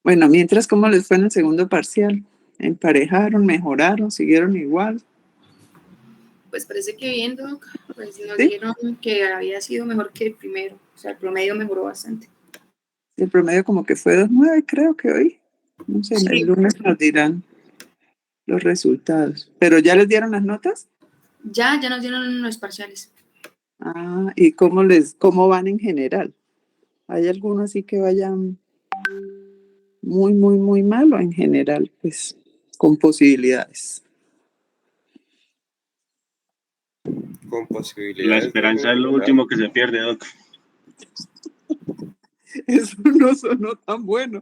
Bueno, mientras, ¿cómo les fue en el segundo parcial? ¿Emparejaron, mejoraron, siguieron igual? Pues parece que bien, Doc, pues nos ¿Sí? dijeron que había sido mejor que el primero, o sea, el promedio mejoró bastante. El promedio como que fue 2.9, creo que hoy. No sé, el Sí, lunes nos dirán los resultados. ¿Pero ya les dieron las notas? ya nos dieron los parciales. Ah, ¿y cómo van en general? ¿Hay alguno así que vayan muy, muy, muy mal o en general, pues, con posibilidades? Con La posibilidades de esperanza es lo mejorar. último que se pierde, Doc. Eso no sonó tan bueno.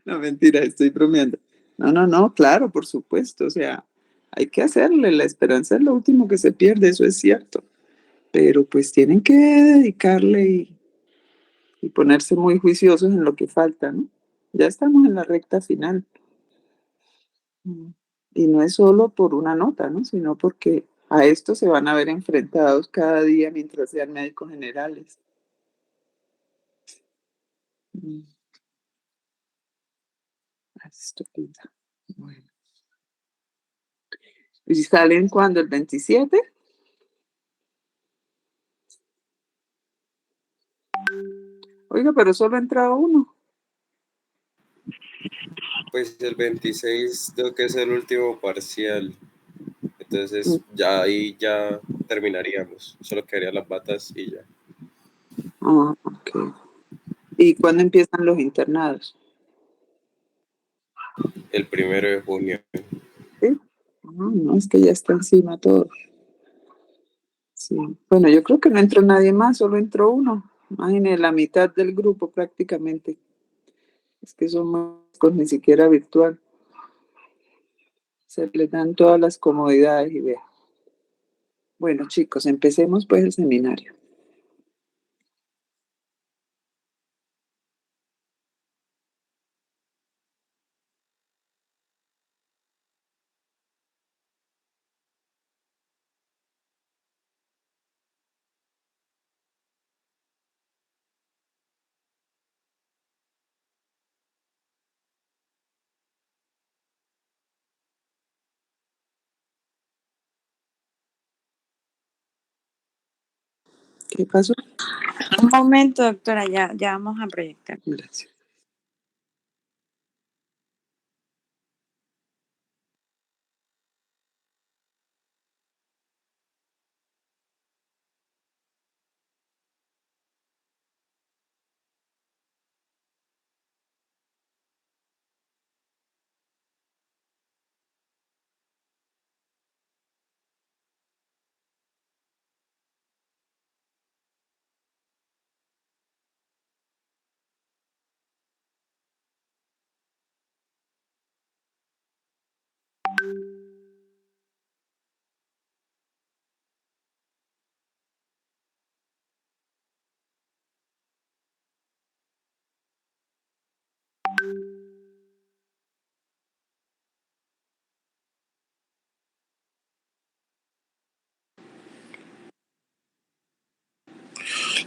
No, mentira, estoy bromeando. No, claro, por supuesto. O sea, hay que hacerle. La esperanza es lo último que se pierde, eso es cierto. Pero pues tienen que dedicarle y ponerse muy juiciosos en lo que falta, ¿no? Ya estamos en la recta final. Mm. Y no es solo por una nota, ¿no? Sino porque a esto se van a ver enfrentados cada día mientras sean médicos generales. Mm. Estúpida. Bueno. ¿Y salen cuando? ¿El 27? Oiga, pero solo ha entrado uno. Pues el 26 creo que es el último parcial. Entonces Mm. ya ahí ya terminaríamos. Solo quedarían las batas y ya. Ah, ok. ¿Y cuándo empiezan los internados? El 1 de junio. ¿Sí? Ah, no, es que ya está encima todo. Sí. Bueno, yo creo que no entró nadie más, solo entró uno. Imagínate, la mitad del grupo prácticamente. Es que somos con ni siquiera virtual. Se les dan todas las comodidades y vea. Bueno, chicos, empecemos pues el seminario. ¿Qué pasó? Un momento, doctora, ya vamos a proyectar. Gracias.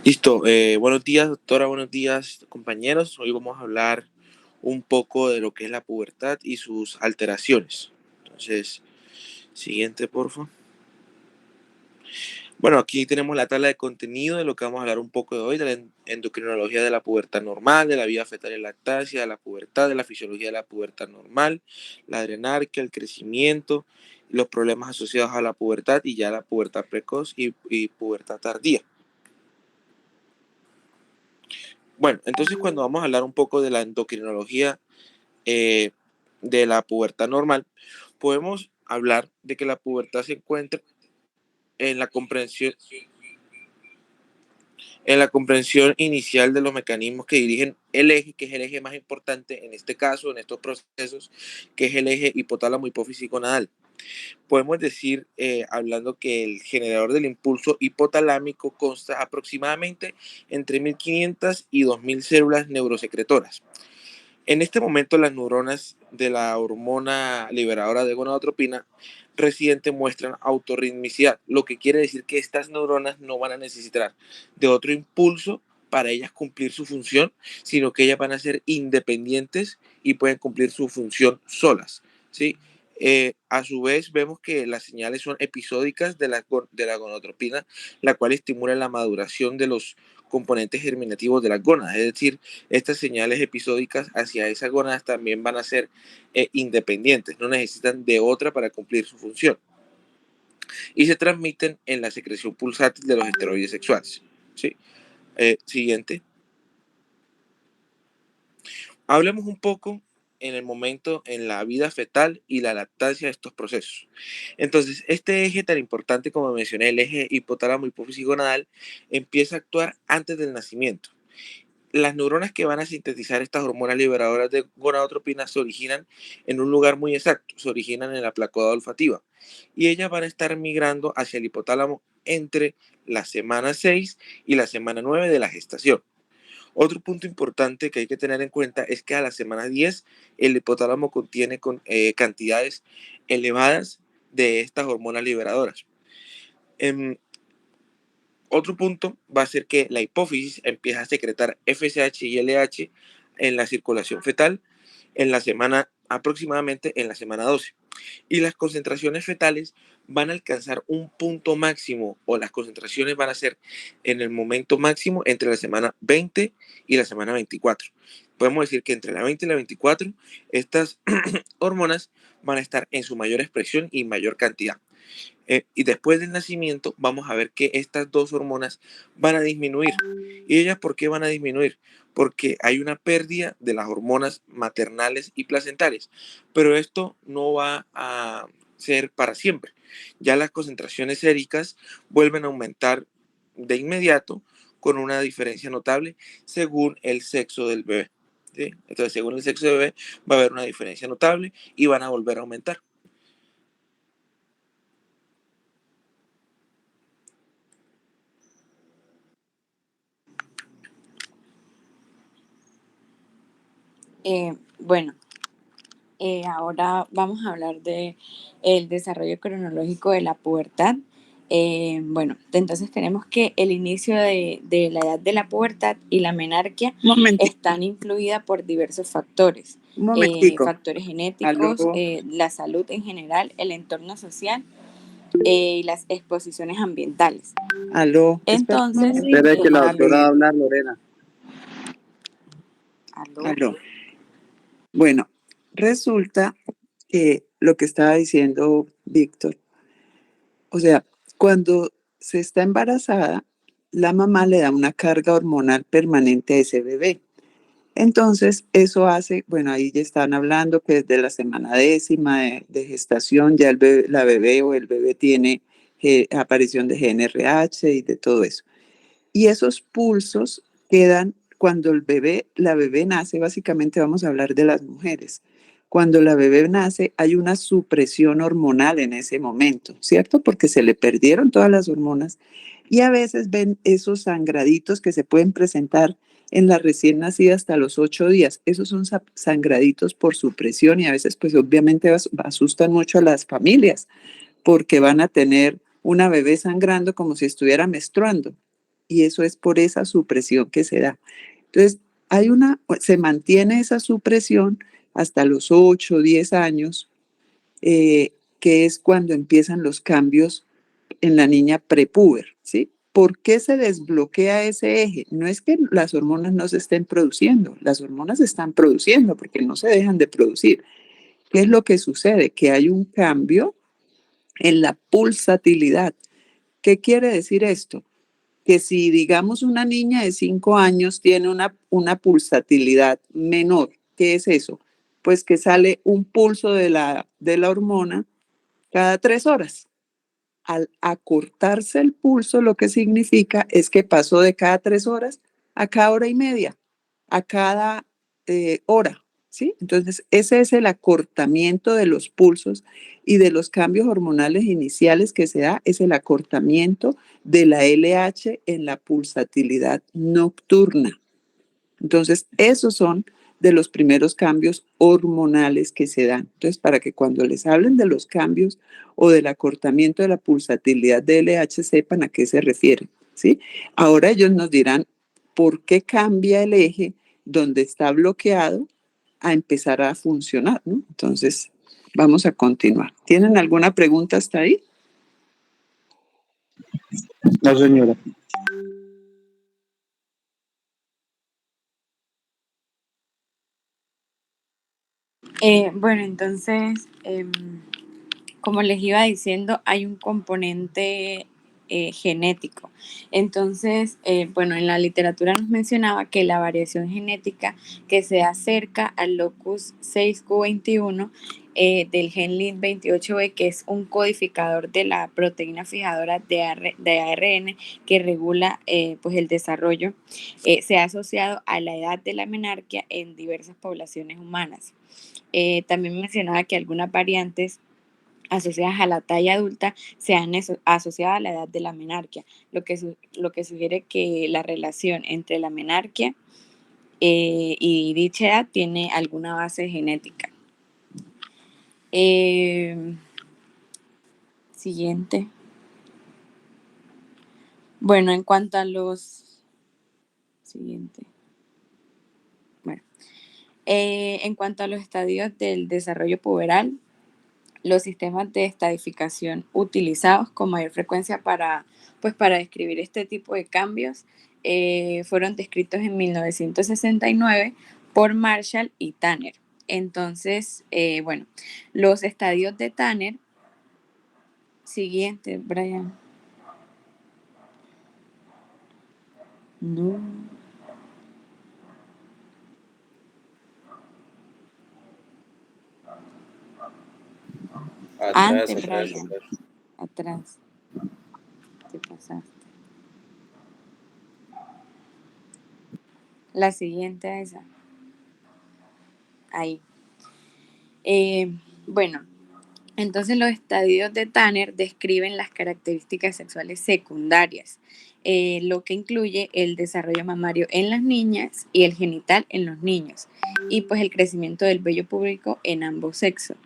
Listo, buenos días doctora, buenos días compañeros. Hoy vamos a hablar un poco de lo que es la pubertad y sus alteraciones. Entonces, siguiente por favor. Bueno, aquí tenemos la tabla de contenido de lo que vamos a hablar un poco de hoy, de la endocrinología de la pubertad normal, de la vida fetal y lactancia, de la pubertad, de la fisiología de la pubertad normal, la adrenarquia, el crecimiento, los problemas asociados a la pubertad y ya la pubertad precoz y pubertad tardía. Bueno, entonces cuando vamos a hablar un poco de la endocrinología de la pubertad normal, podemos hablar de que la pubertad se encuentra en la comprensión inicial de los mecanismos que dirigen el eje, que es el eje más importante en este caso, en estos procesos, que es el eje hipotálamo hipófisis gonadal. Podemos decir, hablando que el generador del impulso hipotalámico consta aproximadamente entre 1500 y 2000 células neurosecretoras. En este momento, las neuronas de la hormona liberadora de gonadotropina residente muestran autorritmicidad, lo que quiere decir que estas neuronas no van a necesitar de otro impulso para ellas cumplir su función, sino que ellas van a ser independientes y pueden cumplir su función solas, ¿sí? A su vez, vemos que las señales son episódicas de la gonadotropina, la cual estimula la maduración de los componentes germinativos de las gónadas. Es decir, estas señales episódicas hacia esas gónadas también van a ser independientes, no necesitan de otra para cumplir su función. Y se transmiten en la secreción pulsátil de los esteroides sexuales, ¿sí? Siguiente. Hablemos un poco en el momento en la vida fetal y la lactancia de estos procesos. Entonces, este eje tan importante como mencioné, el eje hipotálamo hipófisis gonadal, empieza a actuar antes del nacimiento. Las neuronas que van a sintetizar estas hormonas liberadoras de gonadotropina se originan en un lugar muy exacto, se originan en la placoda olfativa y ellas van a estar migrando hacia el hipotálamo entre la semana 6 y la semana 9 de la gestación. Otro punto importante que hay que tener en cuenta es que a la semana 10 el hipotálamo contiene cantidades elevadas de estas hormonas liberadoras. Otro punto va a ser que la hipófisis empieza a secretar FSH y LH en la circulación fetal aproximadamente en la semana 12. Y las concentraciones fetales van a alcanzar un punto máximo, o las concentraciones van a ser en el momento máximo entre la semana 20 y la semana 24. Podemos decir que entre la 20 y la 24 estas hormonas van a estar en su mayor expresión y mayor cantidad. Y después del nacimiento vamos a ver que estas dos hormonas van a disminuir. ¿Y ellas por qué van a disminuir? Porque hay una pérdida de las hormonas maternales y placentarias. Pero esto no va a ser para siempre. Ya las concentraciones séricas vuelven a aumentar de inmediato con una diferencia notable según el sexo del bebé, ¿sí? Entonces, según el sexo del bebé va a haber una diferencia notable y van a volver a aumentar. Bueno, ahora vamos a hablar de el desarrollo cronológico de la pubertad. Bueno, entonces tenemos que el inicio de la edad de la pubertad y la menarquia Un momentico, están influidas por diversos factores, un momentico. factores genéticos, Aló, la salud en general, el entorno social y las exposiciones ambientales. aló. Entonces, Espera que la A doctora va a ver, hablar, Lorena. aló. Bueno, resulta que lo que estaba diciendo Víctor, o sea, cuando se está embarazada, la mamá le da una carga hormonal permanente a ese bebé. Entonces, eso hace, bueno, ahí ya están hablando que desde la semana 10ª de gestación ya la bebé o el bebé tiene aparición de GNRH y de todo eso. Y esos pulsos quedan cuando la bebé nace, básicamente vamos a hablar de las mujeres. Cuando la bebé nace hay una supresión hormonal en ese momento, ¿cierto? Porque se le perdieron todas las hormonas y a veces ven esos sangraditos que se pueden presentar en la recién nacida hasta los 8 días. Esos son sangraditos por supresión y a veces pues obviamente asustan mucho a las familias porque van a tener una bebé sangrando como si estuviera menstruando y eso es por esa supresión que se da. Entonces, se mantiene esa supresión hasta los 8 o 10 años, que es cuando empiezan los cambios en la niña prepúber, ¿sí? ¿Por qué se desbloquea ese eje? No es que las hormonas no se estén produciendo, las hormonas se están produciendo porque no se dejan de producir. ¿Qué es lo que sucede? Que hay un cambio en la pulsatilidad. ¿Qué quiere decir esto? Que si, digamos, una niña de 5 años tiene una pulsatilidad menor, ¿qué es eso? Pues que sale un pulso de la hormona cada 3 horas. Al acortarse el pulso, lo que significa es que pasó de cada 3 horas a cada hora y media, a cada hora, ¿sí? Entonces, ese es el acortamiento de los pulsos y de los cambios hormonales iniciales que se da, es el acortamiento de la LH en la pulsatilidad nocturna. Entonces, esos son de los primeros cambios hormonales que se dan. Entonces, para que cuando les hablen de los cambios o del acortamiento de la pulsatilidad de LH sepan a qué se refieren, ¿sí? Ahora ellos nos dirán por qué cambia el eje donde está bloqueado a empezar a funcionar, ¿no? Entonces, vamos a continuar. ¿Tienen alguna pregunta hasta ahí? No, señora. Bueno, entonces, como les iba diciendo, hay un componente genético. Entonces, bueno, en la literatura nos mencionaba que la variación genética que se acerca al locus 6q21 del gen LIN28B, que es un codificador de la proteína fijadora de ARN que regula pues el desarrollo, se ha asociado a la edad de la menarquia en diversas poblaciones humanas. También mencionaba que algunas variantes asociadas a la talla adulta se han asociado a la edad de la menarquia, lo que sugiere que la relación entre la menarquia y dicha edad tiene alguna base genética. Siguiente. Bueno, en cuanto a los... Siguiente. Bueno. En cuanto a los estadios del desarrollo puberal, los sistemas de estadificación utilizados con mayor frecuencia para describir este tipo de cambios fueron descritos en 1969 por Marshall y Tanner. Entonces, bueno, los estadios de Tanner, siguiente, Brian. No. Atrás, Antes, atrás. Brian. Atrás. Te pasaste. La siguiente, esa. Ahí. Bueno, entonces los estadios de Tanner describen las características sexuales secundarias, lo que incluye el desarrollo mamario en las niñas y el genital en los niños, y pues el crecimiento del vello púbico en ambos sexos.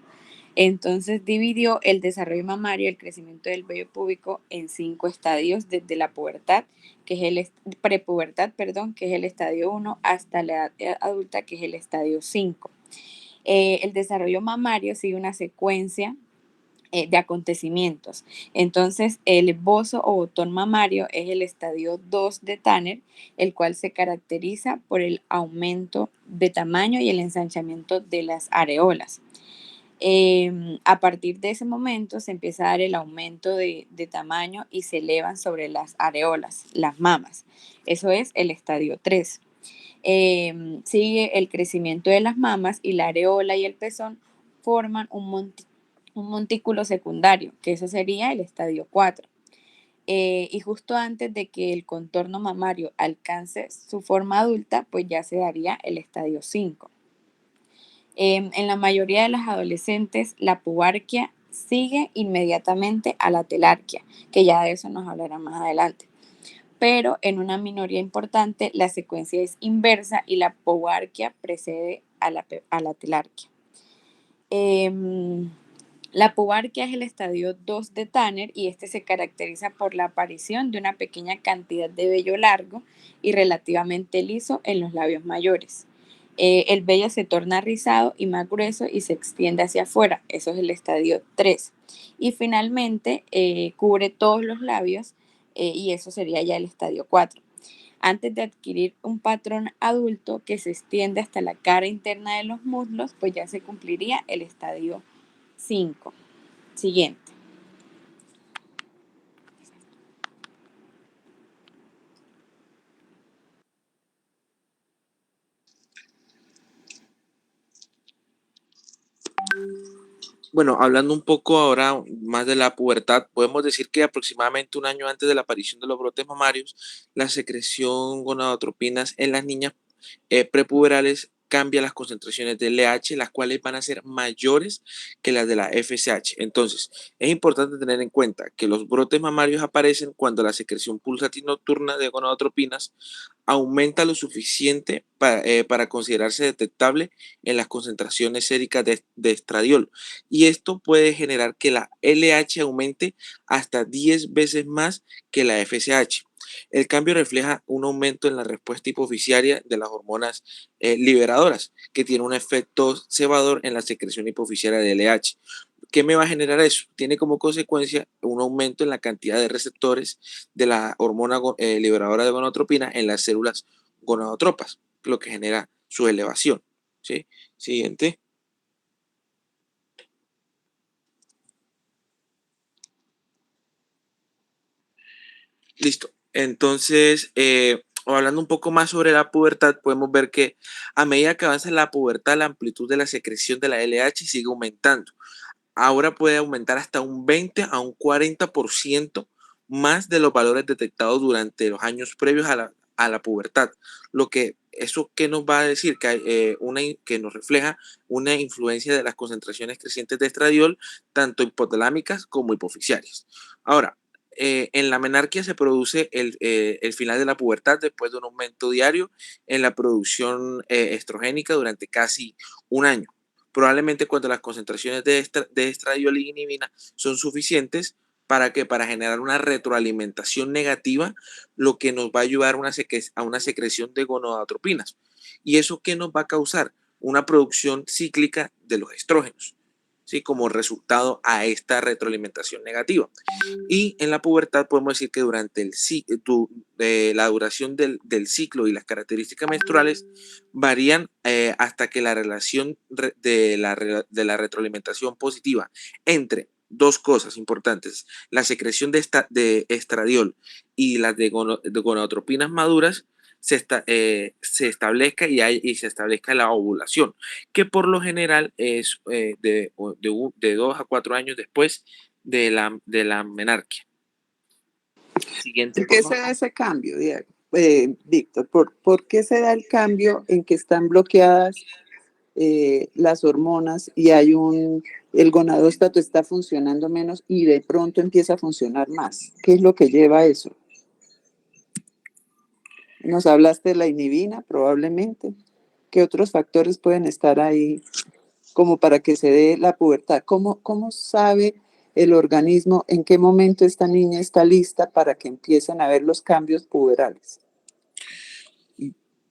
Entonces dividió el desarrollo mamario y el crecimiento del vello púbico en 5 estadios desde la pubertad, que es el prepubertad, perdón, que es el estadio 1, hasta la edad adulta, que es el estadio 5. El desarrollo mamario sigue una secuencia de acontecimientos. Entonces, el bozo o botón mamario es el estadio 2 de Tanner, el cual se caracteriza por el aumento de tamaño y el ensanchamiento de las areolas. A partir de ese momento se empieza a dar el aumento de tamaño y se elevan sobre las areolas, las mamas. Eso es el estadio 3. Sigue el crecimiento de las mamas y la areola y el pezón forman un montículo secundario, que eso sería el estadio 4. Y justo antes de que el contorno mamario alcance su forma adulta, pues ya se daría el estadio 5. En la mayoría de las adolescentes, la pubarquia sigue inmediatamente a la telarquia, que ya de eso nos hablará más adelante. Pero en una minoría importante, la secuencia es inversa y la pubarquia precede a la telarquia. La pubarquia es el estadio 2 de Tanner y este se caracteriza por la aparición de una pequeña cantidad de vello largo y relativamente liso en los labios mayores. El vello se torna rizado y más grueso y se extiende hacia afuera. Eso es el estadio 3. Y finalmente cubre todos los labios y eso sería ya el estadio 4. Antes de adquirir un patrón adulto que se extiende hasta la cara interna de los muslos, pues ya se cumpliría el estadio 5. Siguiente. Bueno, hablando un poco ahora más de la pubertad, podemos decir que aproximadamente un año antes de la aparición de los brotes mamarios, la secreción gonadotropinas en las niñas prepuberales cambia las concentraciones de LH, las cuales van a ser mayores que las de la FSH. Entonces, es importante tener en cuenta que los brotes mamarios aparecen cuando la secreción pulsátil nocturna de gonadotropinas aumenta lo suficiente para considerarse detectable en las concentraciones séricas de estradiol. Y esto puede generar que la LH aumente hasta 10 veces más que la FSH. El cambio refleja un aumento en la respuesta hipoficiaria de las hormonas liberadoras, que tiene un efecto cebador en la secreción hipoficiaria de LH. ¿Qué me va a generar eso? Tiene como consecuencia un aumento en la cantidad de receptores de la hormona liberadora de gonadotropina en las células gonadotropas, lo que genera su elevación. ¿Sí? Siguiente. Listo. Entonces, hablando un poco más sobre la pubertad, podemos ver que a medida que avanza la pubertad, la amplitud de la secreción de la LH sigue aumentando. Ahora puede aumentar hasta un 20 a un 40% más de los valores detectados durante los años previos a la pubertad. Lo que eso que nos va a decir que hay que nos refleja una influencia de las concentraciones crecientes de estradiol, tanto hipotalámicas como hipoficiarias. Ahora, en la menarquia se produce el final de la pubertad después de un aumento diario en la producción estrogénica durante casi un año. Probablemente cuando las concentraciones de estradiol y inhibina son suficientes para generar una retroalimentación negativa, lo que nos va a ayudar a una secreción de gonadotropinas. ¿Y eso qué nos va a causar? Una producción cíclica de los estrógenos, ¿sí? Como resultado a esta retroalimentación negativa. Y en la pubertad podemos decir que durante la duración del ciclo y las características menstruales varían hasta que la relación de la retroalimentación positiva entre dos cosas importantes, la secreción de estradiol y las de gonadotropinas maduras, se establezca y se establezca la ovulación, que por lo general es de 2 a 4 años después de la menarquia. Siguiente, ¿Por qué se da ese cambio, Diego? Víctor? ¿Por qué se da el cambio en que están bloqueadas las hormonas y el gonadóstato está funcionando menos y de pronto empieza a funcionar más? ¿Qué es lo que lleva a eso? Nos hablaste de la inhibina, probablemente. ¿Qué otros factores pueden estar ahí como para que se dé la pubertad? ¿Cómo sabe el organismo en qué momento esta niña está lista para que empiecen a ver los cambios puberales?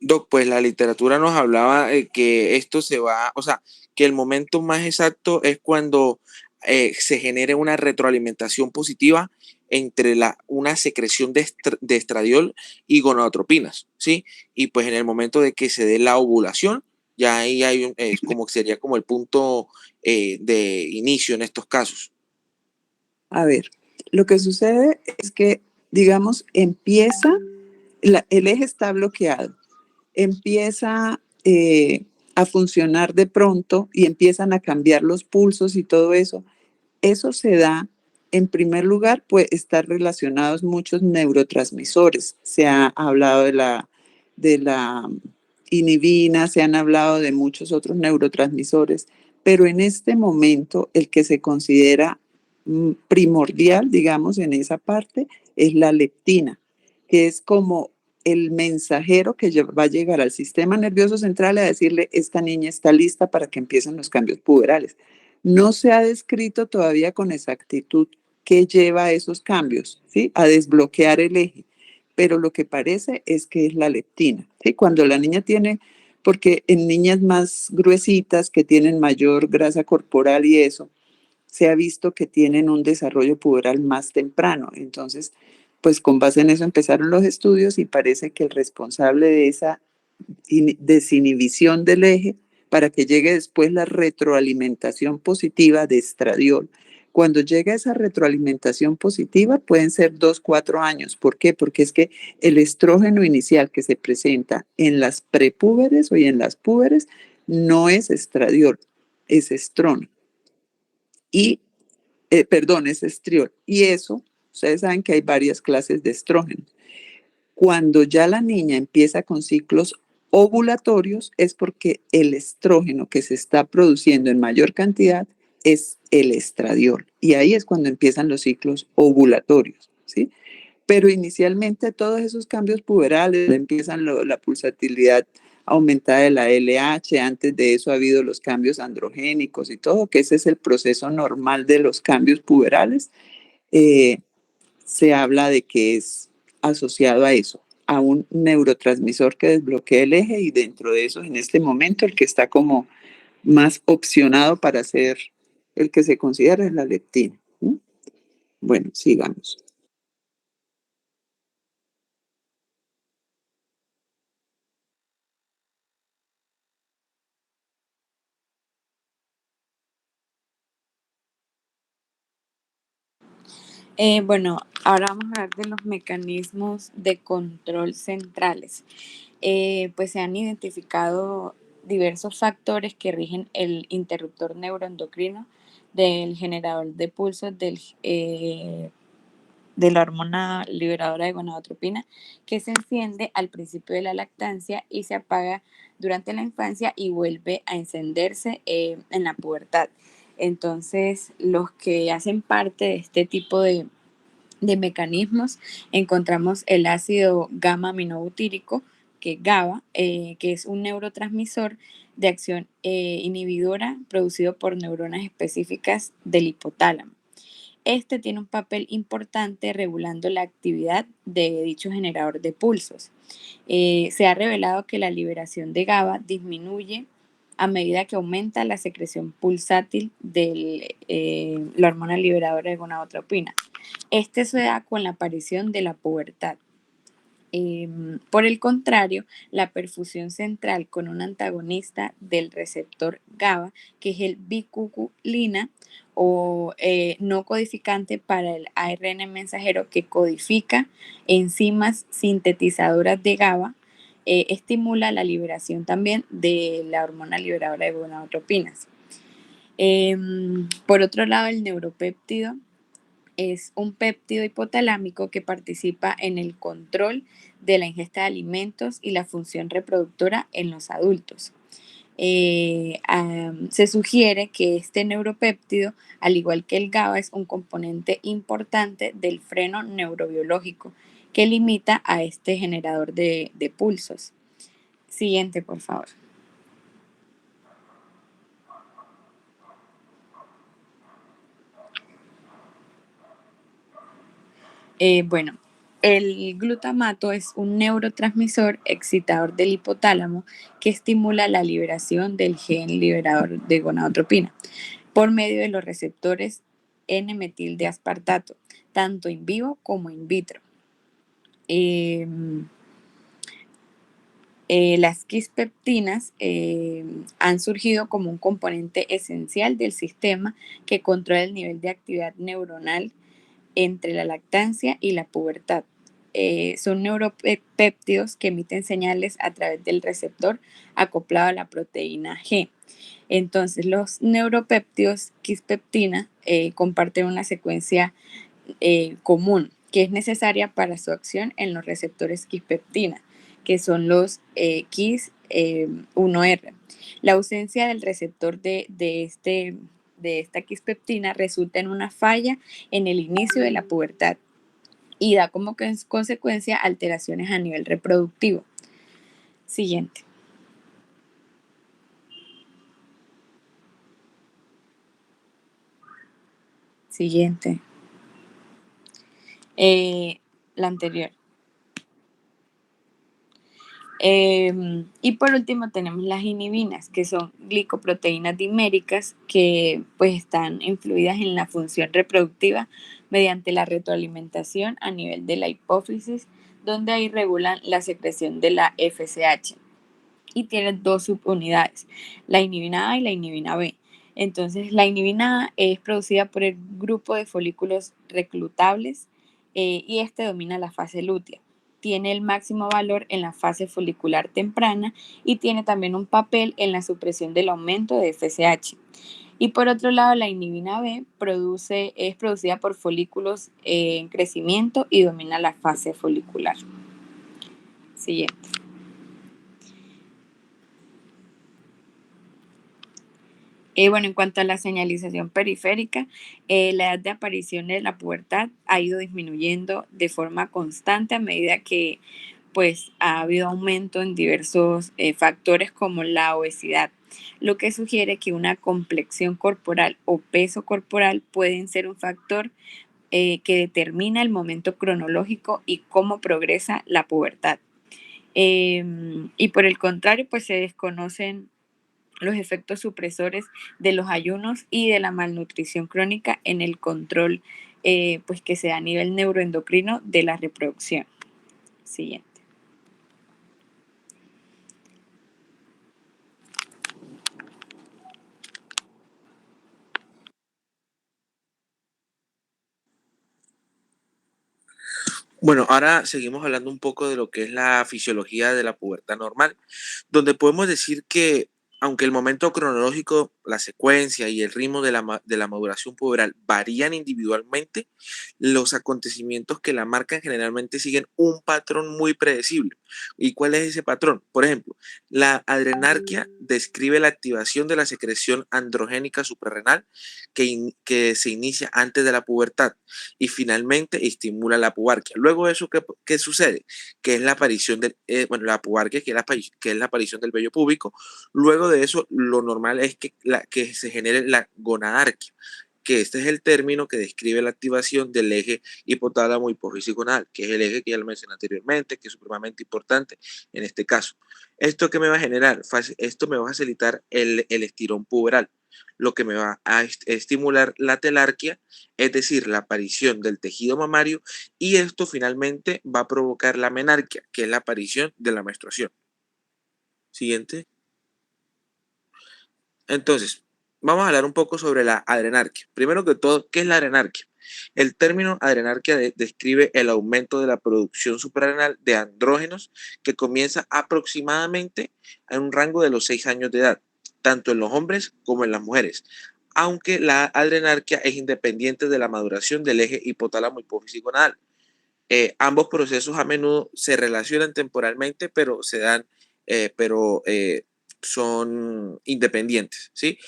Doc, pues la literatura nos hablaba que esto o sea, que el momento más exacto es cuando se genere una retroalimentación positiva entre una secreción de estradiol y gonadotropinas, ¿sí? Y pues en el momento de que se dé la ovulación, ya ahí hay sería como el punto de inicio en estos casos. A ver, lo que sucede es que, digamos, el eje está bloqueado, empieza a funcionar de pronto y empiezan a cambiar los pulsos y todo eso. Eso se da, en primer lugar, pues estar relacionados muchos neurotransmisores. Se ha hablado de la inhibina, se han hablado de muchos otros neurotransmisores, pero en este momento el que se considera primordial, digamos, en esa parte, es la leptina, que es como el mensajero que va a llegar al sistema nervioso central a decirle, esta niña está lista para que empiecen los cambios puberales. No se ha descrito todavía con exactitud qué lleva a esos cambios, ¿sí? A desbloquear el eje, pero lo que parece es que es la leptina, ¿sí? Cuando la niña tiene, porque en niñas más gruesitas que tienen mayor grasa corporal y eso, se ha visto que tienen un desarrollo puberal más temprano. Entonces, pues con base en eso empezaron los estudios y parece que el responsable de esa desinhibición del eje para que llegue después la retroalimentación positiva de estradiol. Cuando llega esa retroalimentación positiva pueden ser 2, 4 años. ¿Por qué? Porque es que el estrógeno inicial que se presenta en las prepúberes o en las púberes no es estradiol, es estrón. Y, es estriol. Y eso, ustedes saben que hay varias clases de estrógeno. Cuando ya la niña empieza con ciclos ovulatorios es porque el estrógeno que se está produciendo en mayor cantidad es el estradiol. Y ahí es cuando empiezan los ciclos ovulatorios, ¿sí? Pero inicialmente todos esos cambios puberales, empiezan la pulsatilidad aumentada de la LH, antes de eso ha habido los cambios androgénicos y todo, que ese es el proceso normal de los cambios puberales. Se habla de que es asociado a eso, a un neurotransmisor que desbloquea el eje, y dentro de eso, en este momento, el que está como más opcionado para ser el que se considera es la leptina. Bueno, sigamos. Bueno, ahora vamos a hablar de los mecanismos de control centrales. Pues se han identificado diversos factores que rigen el interruptor neuroendocrino del generador de pulsos de la hormona liberadora de gonadotropina, que se enciende al principio de la lactancia y se apaga durante la infancia y vuelve a encenderse en la pubertad. Entonces, los que hacen parte de este tipo de mecanismos, encontramos el ácido gamma aminobutírico, que es GABA, que es un neurotransmisor de acción inhibidora producido por neuronas específicas del hipotálamo. Este tiene un papel importante regulando la actividad de dicho generador de pulsos. Se ha revelado que la liberación de GABA disminuye a medida que aumenta la secreción pulsátil de la hormona liberadora de gonadotropina. Este se da con la aparición de la pubertad. Por el contrario, la perfusión central con un antagonista del receptor GABA, que es el bicuculina, o no codificante para el ARN mensajero que codifica enzimas sintetizadoras de GABA, estimula la liberación también de la hormona liberadora de gonadotropinas. Por otro lado, el neuropéptido es un péptido hipotalámico que participa en el control de la ingesta de alimentos y la función reproductora en los adultos. Se sugiere que este neuropéptido, al igual que el GABA, es un componente importante del freno neurobiológico que limita a este generador de pulsos. Siguiente, por favor. Bueno, el glutamato es un neurotransmisor excitador del hipotálamo que estimula la liberación del gen liberador de gonadotropina por medio de los receptores N-metil de aspartato, tanto in vivo como in vitro. Las quispeptinas han surgido como un componente esencial del sistema que controla el nivel de actividad neuronal entre la lactancia y la pubertad. Son neuropéptidos que emiten señales a través del receptor acoplado a la proteína G. Entonces, los neuropéptidos quispeptina comparten una secuencia común que es necesaria para su acción en los receptores quispeptina, que son los Quis1R. La ausencia del receptor de esta quispeptina resulta en una falla en el inicio de la pubertad y da como consecuencia alteraciones a nivel reproductivo. Siguiente. Siguiente. La anterior. Y por último tenemos las inhibinas, que son glicoproteínas diméricas que pues están influidas en la función reproductiva mediante la retroalimentación a nivel de la hipófisis, donde ahí regulan la secreción de la FSH. Y tienen dos subunidades, la inhibina A y la inhibina B. Entonces, la inhibina A es producida por el grupo de folículos reclutables y este domina la fase lútea. Tiene el máximo valor en la fase folicular temprana y tiene también un papel en la supresión del aumento de FSH. Y por otro lado, la inhibina B es producida por folículos en crecimiento y domina la fase folicular. Siguiente. Bueno, en cuanto a la señalización periférica, la edad de aparición de la pubertad ha ido disminuyendo de forma constante a medida que pues, ha habido aumento en diversos factores como la obesidad, lo que sugiere que una complexión corporal o peso corporal pueden ser un factor que determina el momento cronológico y cómo progresa la pubertad. Y por el contrario, pues se desconocen los efectos supresores de los ayunos y de la malnutrición crónica en el control pues que se da a nivel neuroendocrino de la reproducción. Siguiente. Bueno, ahora seguimos hablando un poco de lo que es la fisiología de la pubertad normal, donde podemos decir que aunque el momento cronológico, la secuencia y el ritmo de la maduración puberal varían individualmente, los acontecimientos que la marcan generalmente siguen un patrón muy predecible. ¿Y cuál es ese patrón? Por ejemplo, la adrenarquia describe la activación de la secreción androgénica suprarrenal que se inicia antes de la pubertad y finalmente estimula la pubarquia. Luego de eso, ¿qué sucede? Que es la aparición la pubarquia, que es la aparición del vello púbico. Luego de eso, lo normal es que se genere la gonadarquia, que este es el término que describe la activación del eje hipotálamo hipófisis gonadal, que es el eje que ya lo mencioné anteriormente, que es supremamente importante en este caso. ¿Esto qué me va a generar? Esto me va a facilitar el estirón puberal, lo que me va a estimular la telarquia, es decir, la aparición del tejido mamario, y esto finalmente va a provocar la menarquia, que es la aparición de la menstruación. Siguiente. Entonces, vamos a hablar un poco sobre la adrenarquia. Primero que todo, ¿qué es la adrenarquia? El término adrenarquia describe el aumento de la producción suprarrenal de andrógenos que comienza aproximadamente en un rango de los 6 años de edad, tanto en los hombres como en las mujeres, aunque la adrenarquia es independiente de la maduración del eje hipotálamo hipófisis gonadal. Ambos procesos a menudo se relacionan temporalmente, pero son independientes, ¿sí?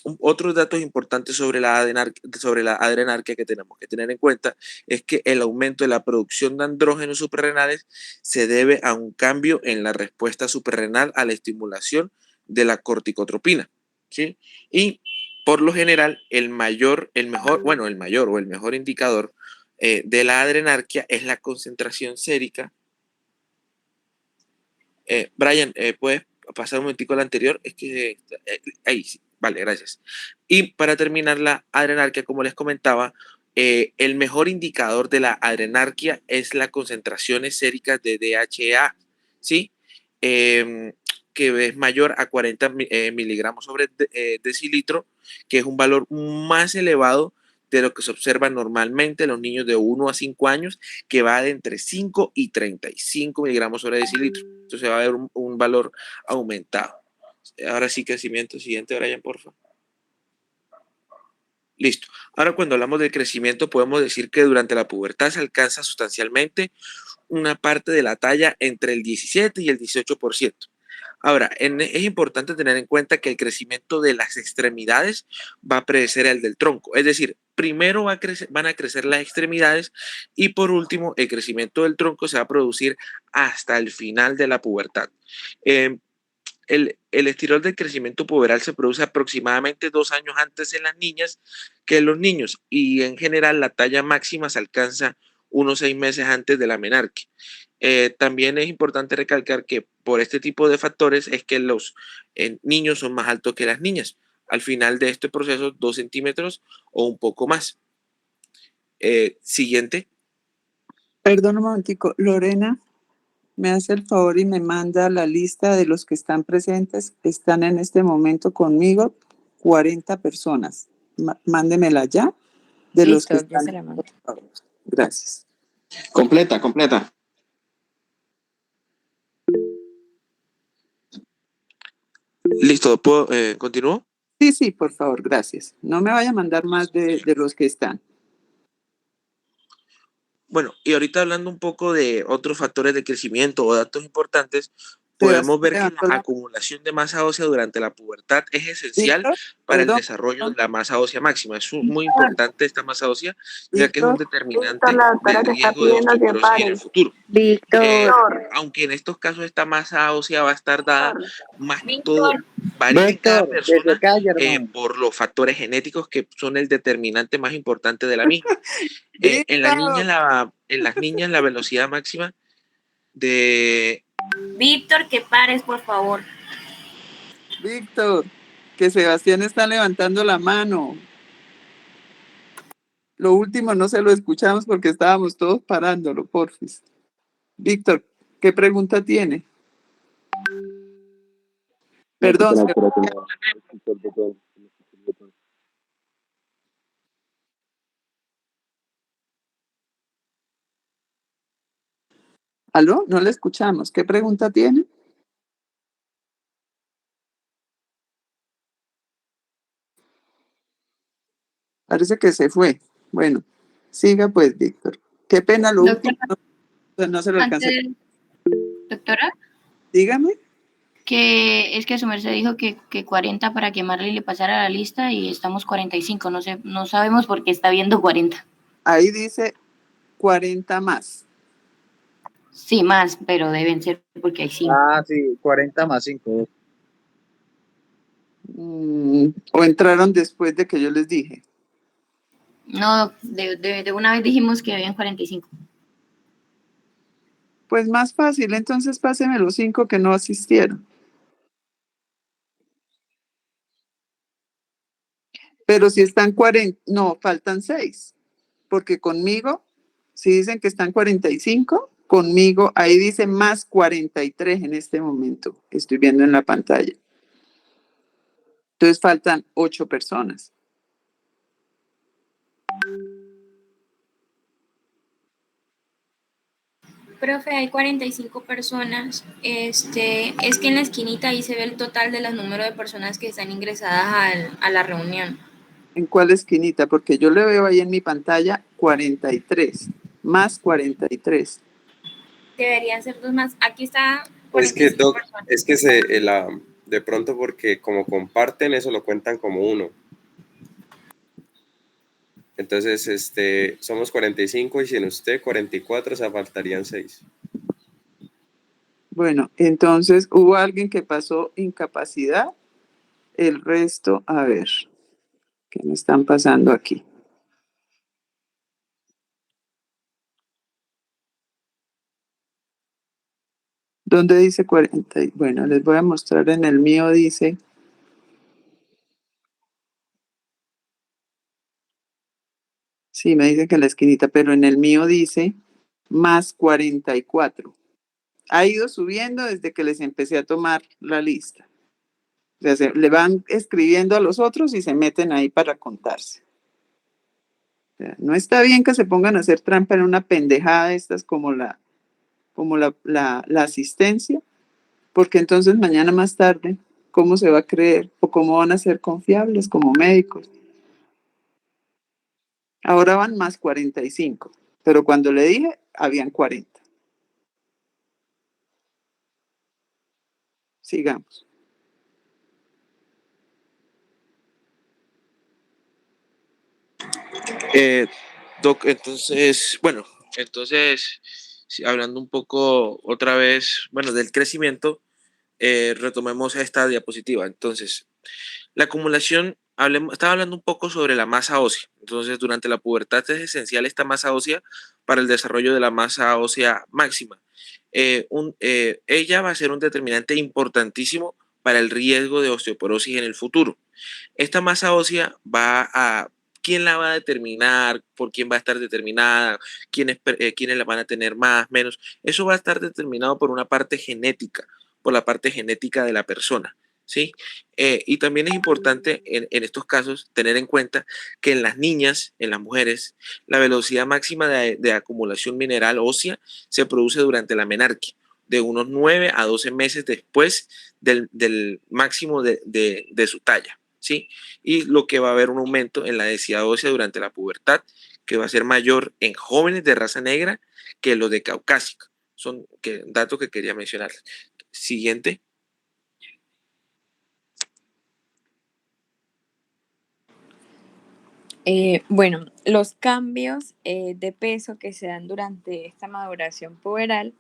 Otros datos importantes sobre la adrenarquia que tenemos que tener en cuenta es que el aumento de la producción de andrógenos suprarrenales se debe a un cambio en la respuesta suprarrenal a la estimulación de la corticotropina, ¿sí? Y por lo general, el mayor o el mejor indicador de la adrenarquia es la concentración sérica. Brian, ¿puedes pasar un momentico al anterior? Es que ahí sí, vale, gracias. Y para terminar la adrenarquia, como les comentaba, el mejor indicador de la adrenarquia es la concentraciones séricas de DHEA, ¿sí? Que es mayor a 40 miligramos sobre decilitro, que es un valor más elevado de lo que se observa normalmente en los niños de 1 a 5 años, que va de entre 5 y 35 miligramos sobre decilitro. Entonces va a haber un valor aumentado. Ahora sí, crecimiento. Siguiente, Brian, por favor. Listo. Ahora, cuando hablamos del crecimiento, podemos decir que durante la pubertad se alcanza sustancialmente una parte de la talla entre el 17 y el 18%. Ahora, es importante tener en cuenta que el crecimiento de las extremidades va a precedir el del tronco. Es decir, primero van a crecer las extremidades y por último el crecimiento del tronco se va a producir hasta el final de la pubertad. El estirón del crecimiento puberal se produce aproximadamente 2 años antes en las niñas que en los niños y en general la talla máxima se alcanza unos 6 meses antes de la menarquia. También es importante recalcar que por este tipo de factores es que los niños son más altos que las niñas. Al final de este proceso, 2 centímetros o un poco más. Siguiente. Perdón un momentico, Lorena, me hace el favor y me manda la lista de los que están presentes, están en este momento conmigo, 40 personas. Mándemela ya, de los que Listo, ya están. se la mando. Gracias. Completa. Listo, ¿continúo? Sí, por favor, gracias. No me vaya a mandar más de los que están. Bueno, y ahorita hablando un poco de otros factores de crecimiento o datos importantes, podemos ver que la levantó la- acumulación de masa ósea durante la pubertad es esencial Víctor, para el perdón, desarrollo de la masa ósea máxima. Es muy Víctor, importante esta masa ósea, ya que es un Víctor, determinante la doctora del te está riesgo de pidiendo que osteoporosis en el pares. futuro. Víctor, Aunque en estos casos esta masa ósea va a estar dada, más que todo Víctor, varía en cada Víctor, que se persona calle, hermano. por los factores genéticos que son el determinante más importante de la misma. En Víctor, en las niñas la velocidad máxima de... Víctor, que pares, por favor. Víctor, que Sebastián está levantando la mano. Lo último no se lo escuchamos porque estábamos todos parándolo, porfis. Víctor, ¿qué pregunta tiene? Perdón, ¿aló? No le escuchamos. ¿Qué pregunta tiene? Parece que se fue. Bueno, siga pues, Víctor. Qué pena, lo último no se lo alcancé. Doctora, Dígame. que es que su merced dijo que 40 para que Marley le pasara la lista y estamos 45. No sé, no sabemos por qué está viendo 40. Ahí dice 40 más. Sí, más, pero deben ser porque hay 5. Ah, sí, 40 más 5. O entraron después de que yo les dije. No, de una vez dijimos que habían 45. Pues más fácil, entonces páseme los 5 que no asistieron. Pero si están 40, no, faltan 6. Porque conmigo, si dicen que están 45, conmigo ahí dice más 43 en este momento. Estoy viendo en la pantalla. Entonces faltan 8 personas. Profe, hay 45 personas. Es que en la esquinita ahí se ve el total de los números de personas que están ingresadas a la reunión. ¿En cuál esquinita? Porque yo le veo ahí en mi pantalla 43, más 43. Deberían ser dos más. Aquí está Es que, 45 Doc, personas. es que de pronto porque como comparten eso lo cuentan como uno. Entonces, somos 45 y sin usted 44, o sea, faltarían 6. Bueno, entonces hubo alguien que pasó incapacidad. El resto, a ver, ¿qué me están pasando aquí? ¿Dónde dice 40? Bueno, les voy a mostrar en el mío, dice. Sí, me dice que en la esquinita, pero en el mío dice más 44. Ha ido subiendo desde que les empecé a tomar la lista. O sea, le van escribiendo a los otros y se meten ahí para contarse. O sea, no está bien que se pongan a hacer trampa en una pendejada de estas como la asistencia, porque entonces mañana más tarde, ¿cómo se va a creer o cómo van a ser confiables como médicos? Ahora van más 45, pero cuando le dije, habían 40. Sigamos. Doc, entonces, bueno, entonces, sí, hablando un poco otra vez, bueno, del crecimiento, retomemos esta diapositiva. Entonces, la acumulación, estaba hablando un poco sobre la masa ósea. Entonces, durante la pubertad es esencial esta masa ósea para el desarrollo de la masa ósea máxima. Ella va a ser un determinante importantísimo para el riesgo de osteoporosis en el futuro. Esta masa ósea ¿quién la va a determinar? ¿Por quién va a estar determinada? ¿Quiénes la van a tener más, menos? Eso va a estar determinado por una parte genética, por la parte genética de la persona, ¿sí? Y también es importante en estos casos tener en cuenta que en las niñas, en las mujeres, la velocidad máxima de acumulación mineral ósea se produce durante la menarquia, de unos 9 a 12 meses después del máximo de su talla, ¿sí? Y lo que va a haber un aumento en la densidad ósea durante la pubertad, que va a ser mayor en jóvenes de raza negra que los de caucásica. Son datos que quería mencionar. Siguiente. Bueno, los cambios de peso que se dan durante esta maduración puberal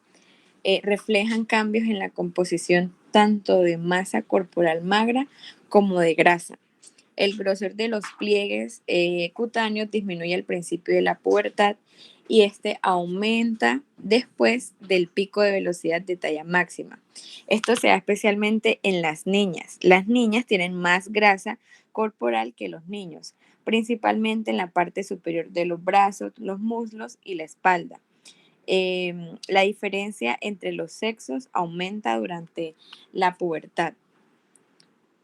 reflejan cambios en la composición tanto de masa corporal magra como de grasa. El grosor de los pliegues cutáneos disminuye al principio de la pubertad y este aumenta después del pico de velocidad de talla máxima. Esto se da especialmente en las niñas. Las niñas tienen más grasa corporal que los niños, principalmente en la parte superior de los brazos, los muslos y la espalda. La diferencia entre los sexos aumenta durante la pubertad.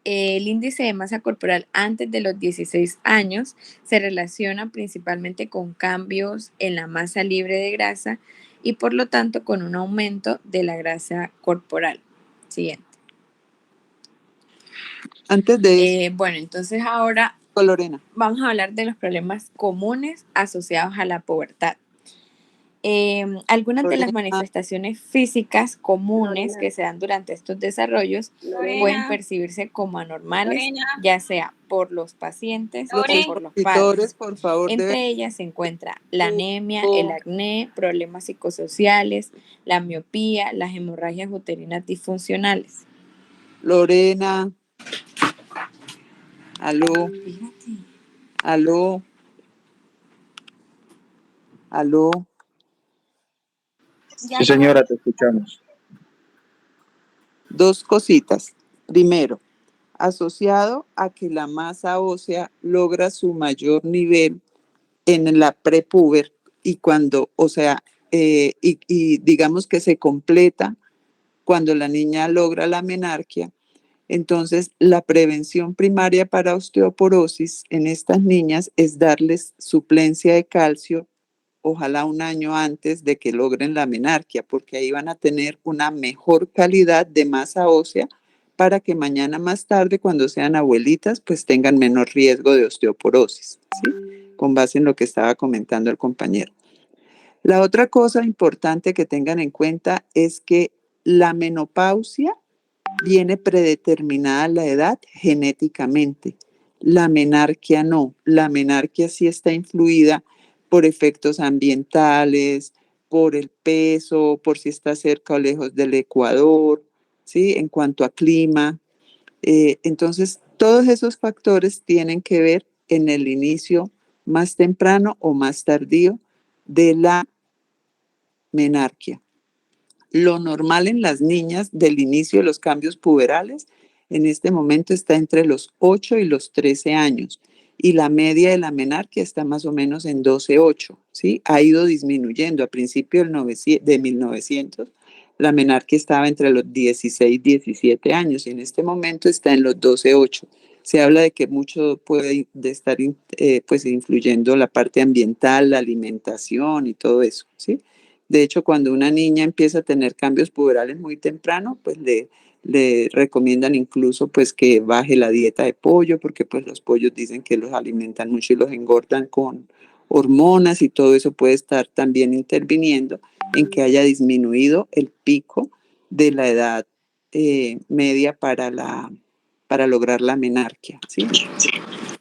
El índice de masa corporal antes de los 16 años se relaciona principalmente con cambios en la masa libre de grasa y por lo tanto con un aumento de la grasa corporal. Siguiente. Antes de Bueno, entonces ahora eso, Lorena, vamos a hablar de los problemas comunes asociados a la pubertad. Algunas de las Lorena, manifestaciones físicas comunes Lorena. que se dan durante estos desarrollos pueden Lorena, percibirse como anormales, Lorena, ya sea por los pacientes los o Lore. por los expositores, padres. por favor, deben... Entre ellas se encuentra la anemia, el acné, problemas psicosociales, la miopía, las hemorragias uterinas disfuncionales. Lorena, aló, Fíjate. aló, aló. Ya Sí, acabó. señora, te escuchamos. Dos cositas. Primero, asociado a que la masa ósea logra su mayor nivel en la prepuber y cuando, o sea, y digamos que se completa cuando la niña logra la menarquia. Entonces, la prevención primaria para osteoporosis en estas niñas es darles suplencia de calcio, ojalá un año antes de que logren la menarquia, porque ahí van a tener una mejor calidad de masa ósea para que mañana más tarde, cuando sean abuelitas, pues tengan menor riesgo de osteoporosis, ¿sí? Con base en lo que estaba comentando el compañero. La otra cosa importante que tengan en cuenta es que la menopausia viene predeterminada la edad genéticamente. La menarquia no. La menarquia sí está influida por efectos ambientales, por el peso, por si está cerca o lejos del ecuador, ¿sí? En cuanto a clima. Entonces, todos esos factores tienen que ver en el inicio más temprano o más tardío de la menarquia. Lo normal en las niñas del inicio de los cambios puberales en este momento está entre los 8 y los 13 años y la media de la menarquia está más o menos en 12,8, ¿sí? Ha ido disminuyendo. A principio de 1900 la menarquia estaba entre los 16 y 17 años y en este momento está en los 12,8. Se habla de que mucho puede estar pues influyendo la parte ambiental, la alimentación y todo eso, ¿sí? De hecho, cuando una niña empieza a tener cambios puberales muy temprano, pues le recomiendan incluso pues que baje la dieta de pollo, porque pues los pollos dicen que los alimentan mucho y los engordan con hormonas y todo eso puede estar también interviniendo en que haya disminuido el pico de la edad media para lograr la menarquia, ¿sí?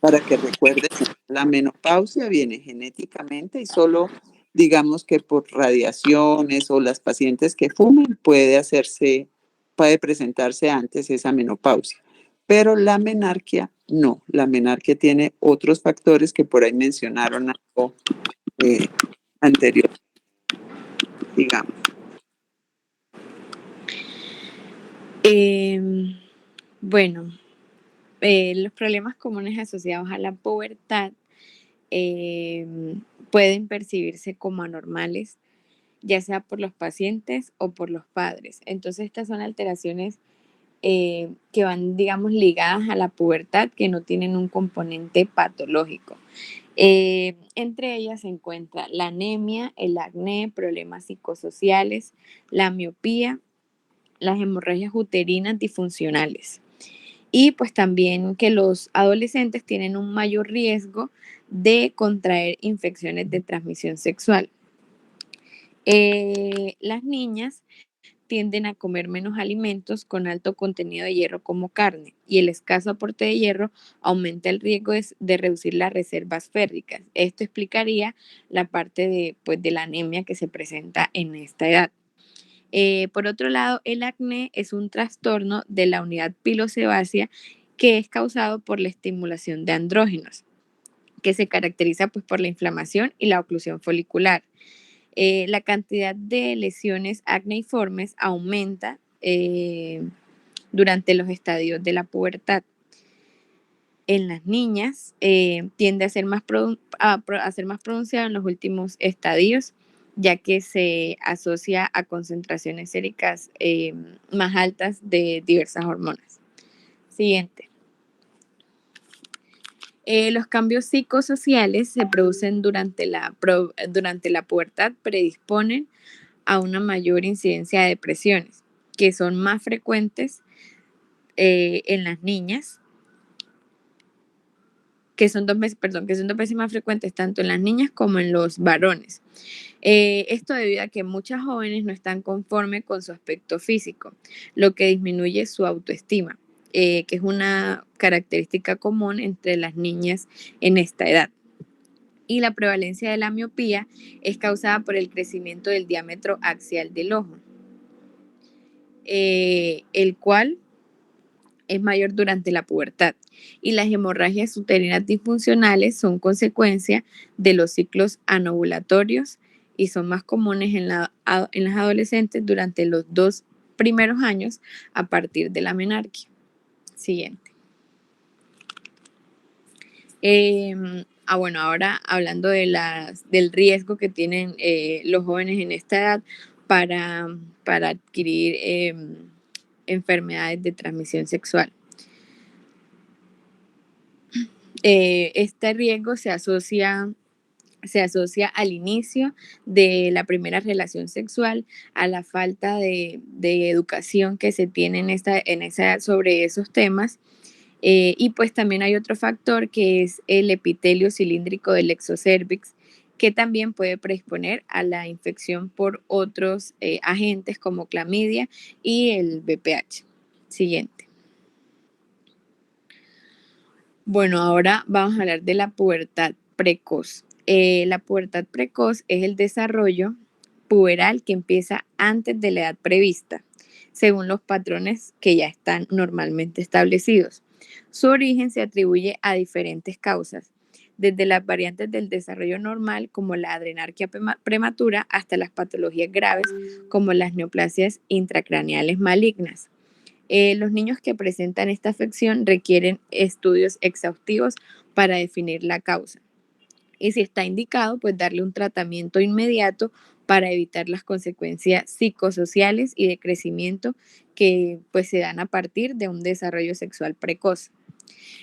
Para que recuerden, la menopausia viene genéticamente y solo digamos que por radiaciones o las pacientes que fumen puede presentarse antes esa menopausia. Pero la menarquia no, la menarquia tiene otros factores que por ahí mencionaron algo anterior, digamos. Bueno, los problemas comunes asociados a la pubertad pueden percibirse como anormales, ya sea por los pacientes o por los padres. Entonces, estas son alteraciones que van, digamos, ligadas a la pubertad, que no tienen un componente patológico. Entre ellas se encuentra la anemia, el acné, problemas psicosociales, la miopía, las hemorragias uterinas disfuncionales. Y pues también que los adolescentes tienen un mayor riesgo de contraer infecciones de transmisión sexual. Las niñas tienden a comer menos alimentos con alto contenido de hierro como carne, y el escaso aporte de hierro aumenta el riesgo de reducir las reservas férricas. Esto explicaría la parte de la anemia que se presenta en esta edad. Por otro lado, el acné es un trastorno de la unidad pilosebácea que es causado por la estimulación de andrógenos, que se caracteriza pues, por la inflamación y la oclusión folicular. La cantidad de lesiones acneiformes aumenta durante los estadios de la pubertad. En las niñas tiende a ser más pronunciado en los últimos estadios, ya que se asocia a concentraciones séricas más altas de diversas hormonas. Siguiente. Los cambios psicosociales se producen durante la pubertad, predisponen a una mayor incidencia de depresiones, que son más frecuentes en las niñas, que son dos veces más frecuentes tanto en las niñas como en los varones. Esto debido a que muchas jóvenes no están conformes con su aspecto físico, lo que disminuye su autoestima, que es una característica común entre las niñas en esta edad. Y la prevalencia de la miopía es causada por el crecimiento del diámetro axial del ojo, el cual es mayor durante la pubertad, y las hemorragias uterinas disfuncionales son consecuencia de los ciclos anovulatorios y son más comunes en las adolescentes durante los 2 primeros años a partir de la menarquia. Siguiente. Bueno, ahora hablando del riesgo que tienen los jóvenes en esta edad para adquirir enfermedades de transmisión sexual. Este riesgo se asocia al inicio de la primera relación sexual, a la falta de educación que se tiene en esa edad sobre esos temas. Y pues también hay otro factor que es el epitelio cilíndrico del exocervix, que también puede predisponer a la infección por otros agentes como clamidia y el VPH. Siguiente. Bueno, ahora vamos a hablar de la pubertad precoz. La pubertad precoz es el desarrollo puberal que empieza antes de la edad prevista, según los patrones que ya están normalmente establecidos. Su origen se atribuye a diferentes causas, desde las variantes del desarrollo normal como la adrenarquia prematura hasta las patologías graves como las neoplasias intracraneales malignas. Los niños que presentan esta afección requieren estudios exhaustivos para definir la causa. Y si está indicado, pues darle un tratamiento inmediato para evitar las consecuencias psicosociales y de crecimiento que pues se dan a partir de un desarrollo sexual precoz.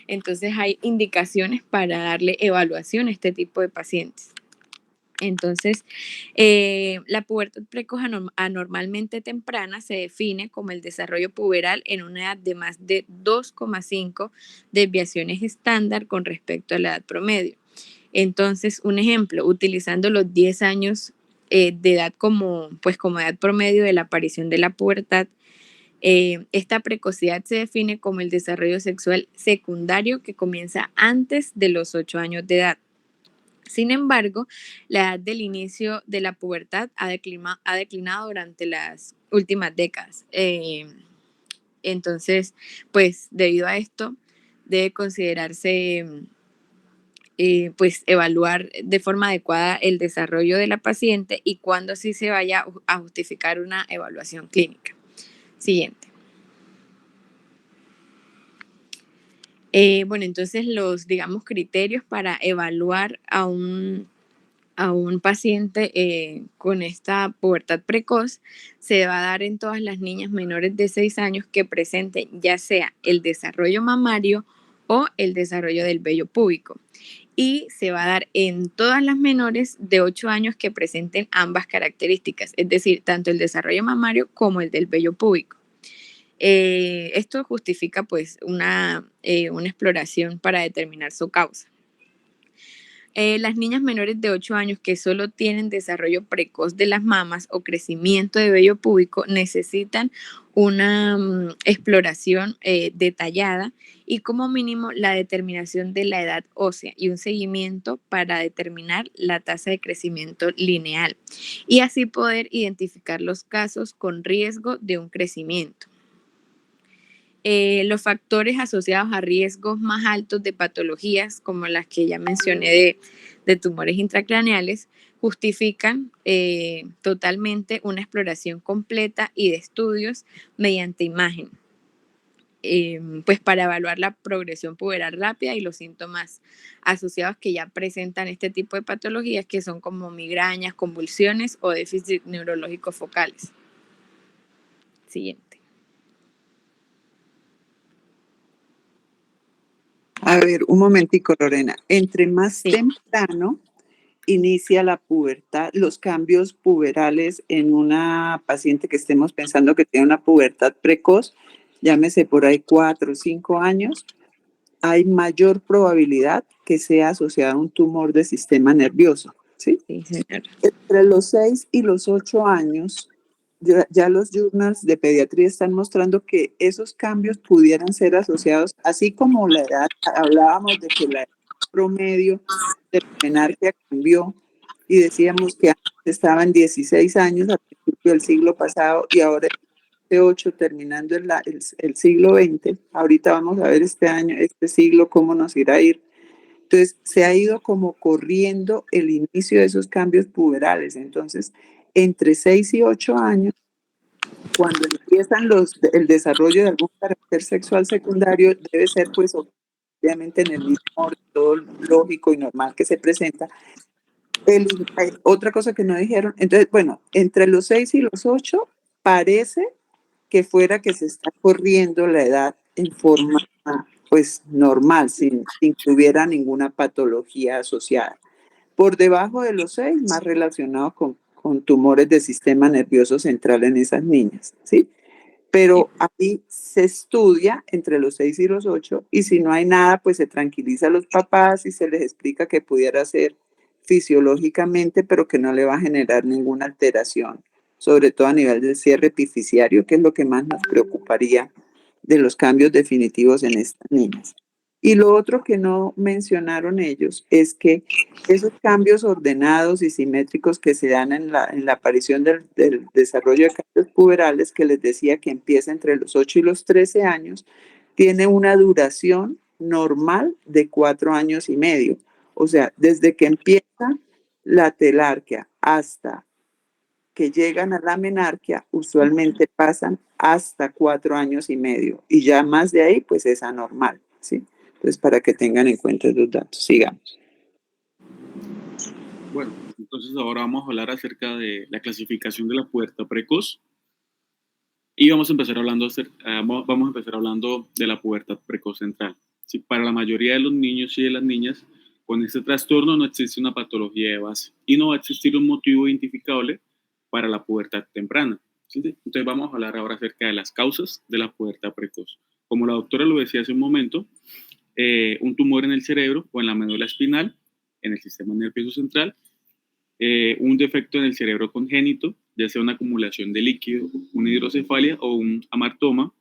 Entonces hay indicaciones para darle evaluación a este tipo de pacientes. Entonces, la pubertad precoz anormalmente temprana se define como el desarrollo puberal en una edad de más de 2,5 desviaciones estándar con respecto a la edad promedio. Entonces, un ejemplo, utilizando los 10 años de edad como edad promedio de la aparición de la pubertad, esta precocidad se define como el desarrollo sexual secundario que comienza antes de los 8 años de edad. Sin embargo, la edad del inicio de la pubertad ha declinado durante las últimas décadas. Entonces, pues debido a esto, debe considerarse evaluar de forma adecuada el desarrollo de la paciente y cuándo sí se vaya a justificar una evaluación clínica. Siguiente. Entonces los, criterios para evaluar a un paciente con esta pubertad precoz se va a dar en todas las niñas menores de 6 años que presenten ya sea el desarrollo mamario o el desarrollo del vello púbico. Y se va a dar en todas las menores de 8 años que presenten ambas características, es decir, tanto el desarrollo mamario como el del vello púbico. Esto justifica pues una exploración para determinar su causa. Las niñas menores de 8 años que solo tienen desarrollo precoz de las mamas o crecimiento de vello púbico necesitan una exploración detallada y como mínimo la determinación de la edad ósea y un seguimiento para determinar la tasa de crecimiento lineal y así poder identificar los casos con riesgo de un crecimiento. Los factores asociados a riesgos más altos de patologías, como las que ya mencioné de tumores intracraneales, justifican totalmente una exploración completa y de estudios mediante imagen, pues para evaluar la progresión puberal rápida y los síntomas asociados que ya presentan este tipo de patologías, que son como migrañas, convulsiones o déficit neurológicos focales. Siguiente. A ver, un momentico, Lorena. Entre más Sí. temprano inicia la pubertad, los cambios puberales en una paciente que estemos pensando que tiene una pubertad precoz, llámese por ahí 4 o 5 años, hay mayor probabilidad que sea asociada a un tumor de sistema nervioso, ¿sí? Sí, señora. Entre los 6 y los 8 años, ya los journals de pediatría están mostrando que esos cambios pudieran ser asociados, así como la edad, hablábamos de que la edad promedio de la menarquia cambió y decíamos que antes estaba en 16 años al principio del siglo pasado y ahora es 8 terminando el siglo XX. Ahorita vamos a ver este año, este siglo, cómo nos irá a ir. Entonces, se ha ido como corriendo el inicio de esos cambios puberales. Entonces, entre 6 y 8 años, cuando empiezan el desarrollo de algún carácter sexual secundario, debe ser, pues, obviamente en el mismo orden, todo lógico y normal que se presenta. Otra cosa que no dijeron, entonces, bueno, entre los 6 y los 8, parece que fuera que se está corriendo la edad en forma pues normal, sin que hubiera ninguna patología asociada. Por debajo de los 6, más relacionado con tumores del sistema nervioso central en esas niñas, ¿sí? Pero ahí se estudia entre los 6 y los 8 y si no hay nada, pues se tranquiliza a los papás y se les explica que pudiera ser fisiológicamente, pero que no le va a generar ninguna alteración, sobre todo a nivel del cierre epificiario, que es lo que más nos preocuparía de los cambios definitivos en estas niñas. Y lo otro que no mencionaron ellos es que esos cambios ordenados y simétricos que se dan en la aparición del desarrollo de cambios puberales, que les decía que empieza entre los 8 y los 13 años, tiene una duración normal de 4 años y medio. O sea, desde que empieza la telarquia hasta que llegan a la menarquia, usualmente pasan hasta 4 años y medio. Y ya más de ahí, pues es anormal, ¿sí? Entonces, para que tengan en cuenta los datos. Sigamos. Bueno, entonces ahora vamos a hablar acerca de la clasificación de la pubertad precoz y vamos a empezar hablando de la pubertad precoz central. Sí, para la mayoría de los niños y de las niñas con este trastorno no existe una patología de base y no va a existir un motivo identificable para la pubertad temprana. ¿Sí? Entonces vamos a hablar ahora acerca de las causas de la pubertad precoz. Como la doctora lo decía hace un momento, un tumor en el cerebro o en la médula espinal, en el sistema nervioso central, un defecto en el cerebro congénito, ya sea una acumulación de líquido, una hidrocefalia o un amartoma.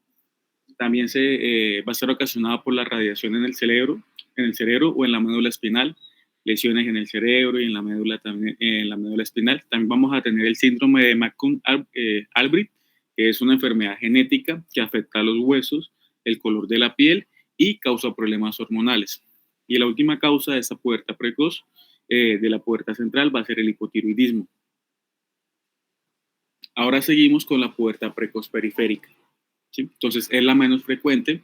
También va a estar ocasionado por la radiación en el cerebro o en la médula espinal, lesiones en el cerebro y en la médula, también, en la médula espinal. También vamos a tener el síndrome de McCune-Albright, que es una enfermedad genética que afecta a los huesos, el color de la piel y causa problemas hormonales. Y la última causa de esta pubertad precoz, de la pubertad central, va a ser el hipotiroidismo. Ahora seguimos con la pubertad precoz periférica. ¿Sí? Entonces es la menos frecuente,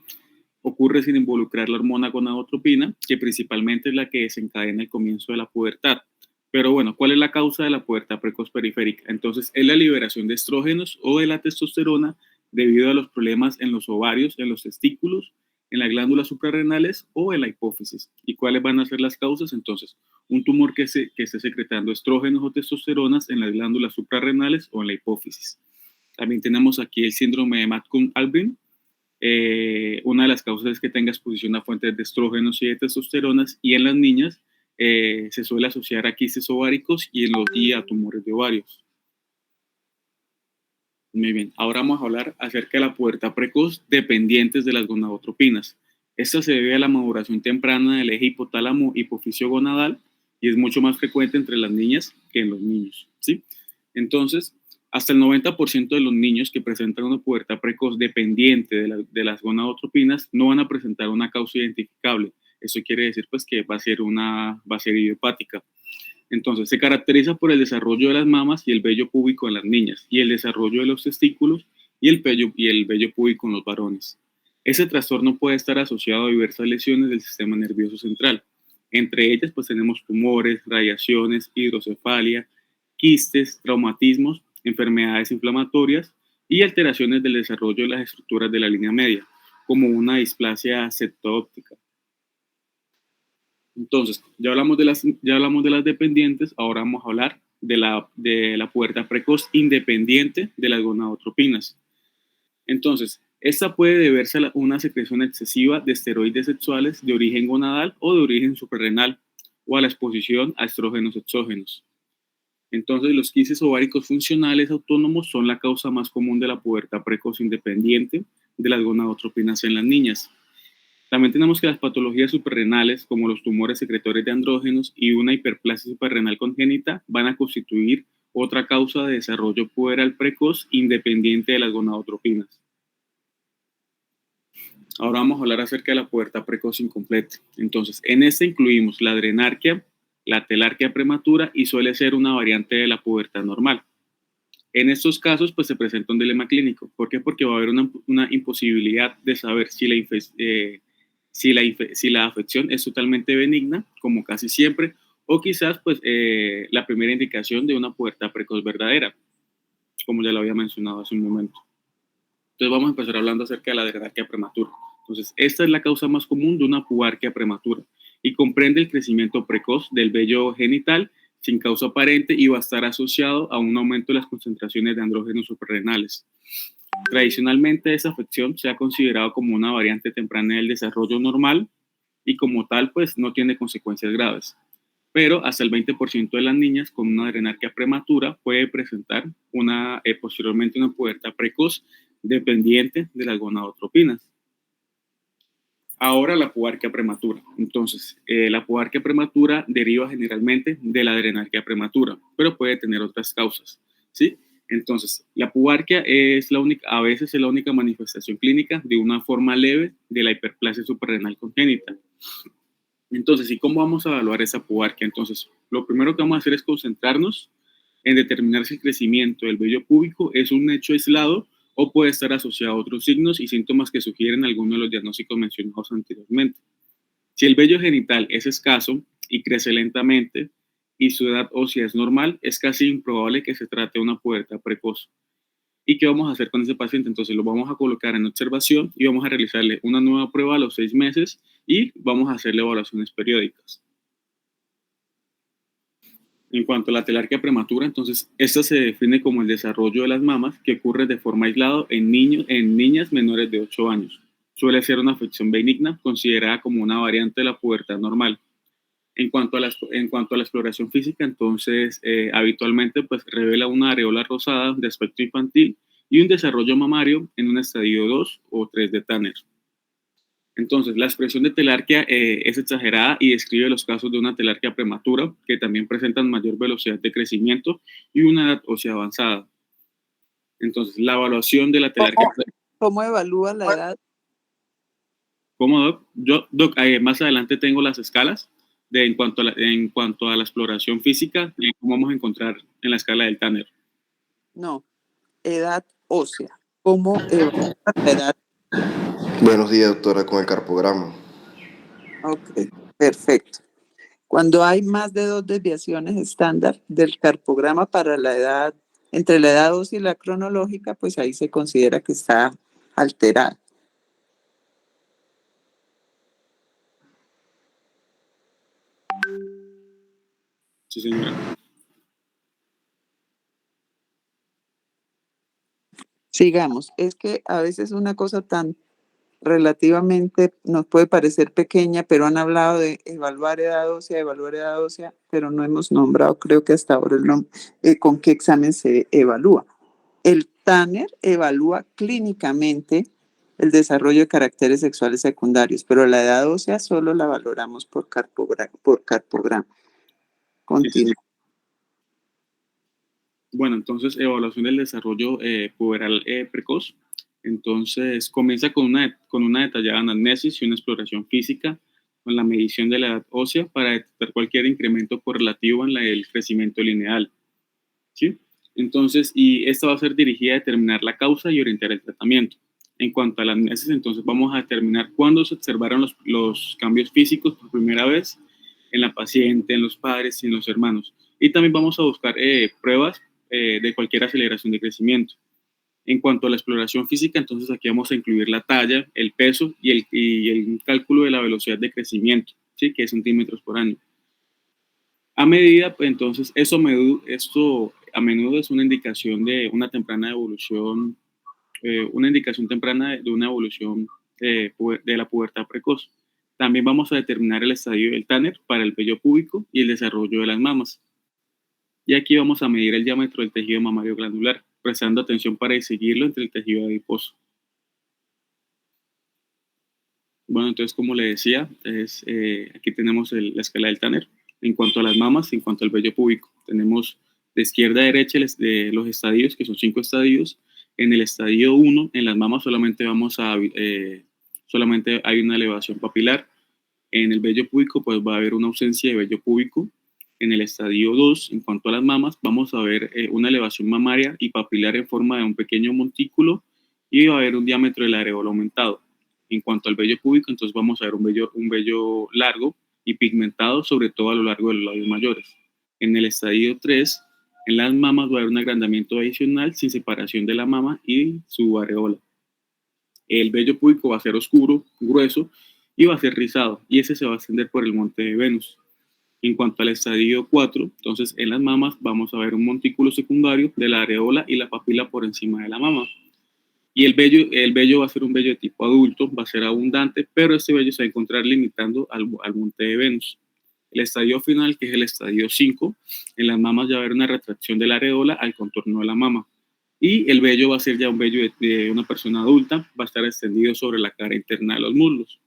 ocurre sin involucrar la hormona gonadotropina, que principalmente es la que desencadena el comienzo de la pubertad. Pero bueno, ¿cuál es la causa de la pubertad precoz periférica? Entonces es la liberación de estrógenos o de la testosterona debido a los problemas en los ovarios, en los testículos, en las glándulas suprarrenales o en la hipófisis. ¿Y cuáles van a ser las causas? Entonces, un tumor que esté secretando estrógenos o testosteronas en las glándulas suprarrenales o en la hipófisis. También tenemos aquí el síndrome de McCune-Albright. Una de las causas es que tenga exposición a fuentes de estrógenos y de testosteronas y en las niñas se suele asociar a quistes ováricos y a tumores de ovarios. Muy bien, ahora vamos a hablar acerca de la pubertad precoz dependientes de las gonadotropinas. Esta se debe a la maduración temprana del eje hipotálamo hipoficio gonadal y es mucho más frecuente entre las niñas que en los niños, ¿sí? Entonces, hasta el 90% de los niños que presentan una pubertad precoz dependiente de las gonadotropinas no van a presentar una causa identificable. Eso quiere decir pues que va a ser idiopática. Entonces, se caracteriza por el desarrollo de las mamas y el vello púbico en las niñas, y el desarrollo de los testículos y el vello púbico en los varones. Ese trastorno puede estar asociado a diversas lesiones del sistema nervioso central. Entre ellas, pues tenemos tumores, radiaciones, hidrocefalia, quistes, traumatismos, enfermedades inflamatorias y alteraciones del desarrollo de las estructuras de la línea media, como una displasia septo-óptica. Entonces, ya hablamos de las dependientes, ahora vamos a hablar de la pubertad precoz independiente de las gonadotropinas. Entonces, esta puede deberse a una secreción excesiva de esteroides sexuales de origen gonadal o de origen suprarrenal, o a la exposición a estrógenos exógenos. Entonces, los quistes ováricos funcionales autónomos son la causa más común de la pubertad precoz independiente de las gonadotropinas en las niñas. También tenemos que las patologías suprarrenales, como los tumores secretores de andrógenos y una hiperplasia suprarrenal congénita, van a constituir otra causa de desarrollo puberal precoz independiente de las gonadotropinas. Ahora vamos a hablar acerca de la pubertad precoz incompleta. Entonces, en esta incluimos la adrenarquia, la telarquia prematura y suele ser una variante de la pubertad normal. En estos casos, pues se presenta un dilema clínico. ¿Por qué? Porque va a haber una imposibilidad de saber si la afección es totalmente benigna, como casi siempre, o quizás pues la primera indicación de una pubertad precoz verdadera, como ya lo había mencionado hace un momento. Entonces vamos a empezar hablando acerca de la adrenarquia prematura. Entonces, esta es la causa más común de una pubarquia prematura y comprende el crecimiento precoz del vello genital sin causa aparente y va a estar asociado a un aumento de las concentraciones de andrógenos suprarrenales. Tradicionalmente, esa afección se ha considerado como una variante temprana del desarrollo normal y como tal, pues no tiene consecuencias graves. Pero hasta el 20% de las niñas con una adrenarquia prematura puede presentar posteriormente una pubertad precoz dependiente de las gonadotropinas. Ahora la pubarquia prematura. Entonces, la pubarquia prematura deriva generalmente de la adrenarquia prematura, pero puede tener otras causas, ¿sí? Entonces, la pubarquia a veces es la única manifestación clínica de una forma leve de la hiperplasia suprarrenal congénita. Entonces, ¿y cómo vamos a evaluar esa pubarquia? Entonces, lo primero que vamos a hacer es concentrarnos en determinar si el crecimiento del vello púbico es un hecho aislado o puede estar asociado a otros signos y síntomas que sugieren alguno de los diagnósticos mencionados anteriormente. Si el vello genital es escaso y crece lentamente y su edad ósea es normal, es casi improbable que se trate de una pubertad precoz. ¿Y qué vamos a hacer con ese paciente? Entonces lo vamos a colocar en observación y vamos a realizarle una nueva prueba a los 6 meses y vamos a hacerle evaluaciones periódicas. En cuanto a la telarquia prematura, entonces esta se define como el desarrollo de las mamas que ocurre de forma aislada en niñas menores de 8 años. Suele ser una afección benigna considerada como una variante de la pubertad normal. En cuanto a la exploración física, entonces habitualmente pues revela una areola rosada de aspecto infantil y un desarrollo mamario en un estadio 2 o 3 de Tanner. Entonces, la expresión de telarquia es exagerada y describe los casos de una telarquia prematura que también presentan mayor velocidad de crecimiento y una edad ósea avanzada. Entonces, la evaluación de la telarquia... ¿Cómo evalúa la edad? ¿Cómo, Doc? Doc, más adelante tengo las escalas en cuanto a la exploración física y cómo vamos a encontrar en la escala del Tanner. No, edad ósea. ¿Cómo evalúa la edad? Buenos días, doctora, con el carpograma. Ok, perfecto. Cuando hay más de 2 desviaciones estándar del carpograma para la edad, entre la edad ósea y la cronológica, pues ahí se considera que está alterada. Sí, señora. Sigamos. Es que a veces una cosa tan relativamente nos puede parecer pequeña, pero han hablado de evaluar edad ósea, pero no hemos nombrado, creo que hasta ahora, con qué examen se evalúa. El Tanner evalúa clínicamente el desarrollo de caracteres sexuales secundarios, pero la edad ósea solo la valoramos por carpograma. Continúa. Bueno, entonces, evaluación del desarrollo puberal precoz. Entonces, comienza con una detallada anamnesis y una exploración física con la medición de la edad ósea para detectar cualquier incremento correlativo en el crecimiento lineal, ¿sí? Entonces, y esta va a ser dirigida a determinar la causa y orientar el tratamiento. En cuanto a la anamnesis, entonces vamos a determinar cuándo se observaron los cambios físicos por primera vez en la paciente, en los padres y en los hermanos. Y también vamos a buscar pruebas de cualquier aceleración de crecimiento. En cuanto a la exploración física, entonces aquí vamos a incluir la talla, el peso y el cálculo de la velocidad de crecimiento, ¿sí? Que es centímetros por año. A medida, pues, entonces, esto a menudo es una indicación de una temprana evolución, una indicación temprana de una evolución de la pubertad precoz. También vamos a determinar el estadio del Tanner para el vello púbico y el desarrollo de las mamas. Y aquí vamos a medir el diámetro del tejido mamario glandular, prestando atención para distinguirlo entre el tejido adiposo. Bueno, entonces, como le decía, aquí tenemos la escala del Tanner. En cuanto a las mamas, en cuanto al vello púbico, tenemos de izquierda a derecha los estadios, que son 5 estadios. En el estadio 1, en las mamas solamente hay una elevación papilar. En el vello púbico, pues va a haber una ausencia de vello púbico. En el estadio 2, en cuanto a las mamas, vamos a ver una elevación mamaria y papilar en forma de un pequeño montículo y va a haber un diámetro del areola aumentado. En cuanto al vello púbico, entonces vamos a ver un vello largo y pigmentado, sobre todo a lo largo de los labios mayores. En el estadio 3, en las mamas va a haber un agrandamiento adicional sin separación de la mama y su areola. El vello púbico va a ser oscuro, grueso y va a ser rizado, y ese se va a extender por el monte de Venus. En cuanto al estadio 4, entonces en las mamas vamos a ver un montículo secundario de la areola y la papila por encima de la mama. Y el vello va a ser un vello de tipo adulto, va a ser abundante, pero este vello se va a encontrar limitando al monte de Venus. El estadio final, que es el estadio 5, en las mamas ya va a haber una retracción de la areola al contorno de la mama. Y el vello va a ser ya un vello de una persona adulta, va a estar extendido sobre la cara interna de los muslos.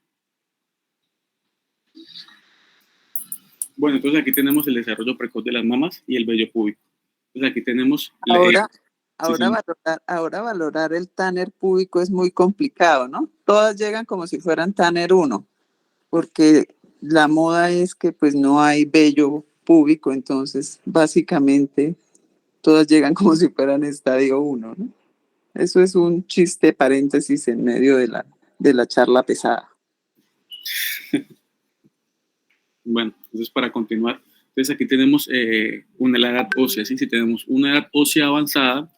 Bueno, entonces aquí tenemos el desarrollo precoz de las mamas y el vello púbico. Entonces aquí tenemos... Ahora valorar el Tanner púbico es muy complicado, ¿no? Todas llegan como si fueran Tanner 1, porque la moda es que pues no hay vello púbico, entonces básicamente todas llegan como si fueran estadio 1, ¿no? Eso es un chiste paréntesis en medio de la charla pesada. Bueno, entonces para continuar, entonces aquí tenemos la edad ósea, ¿sí? Si tenemos una edad ósea avanzada,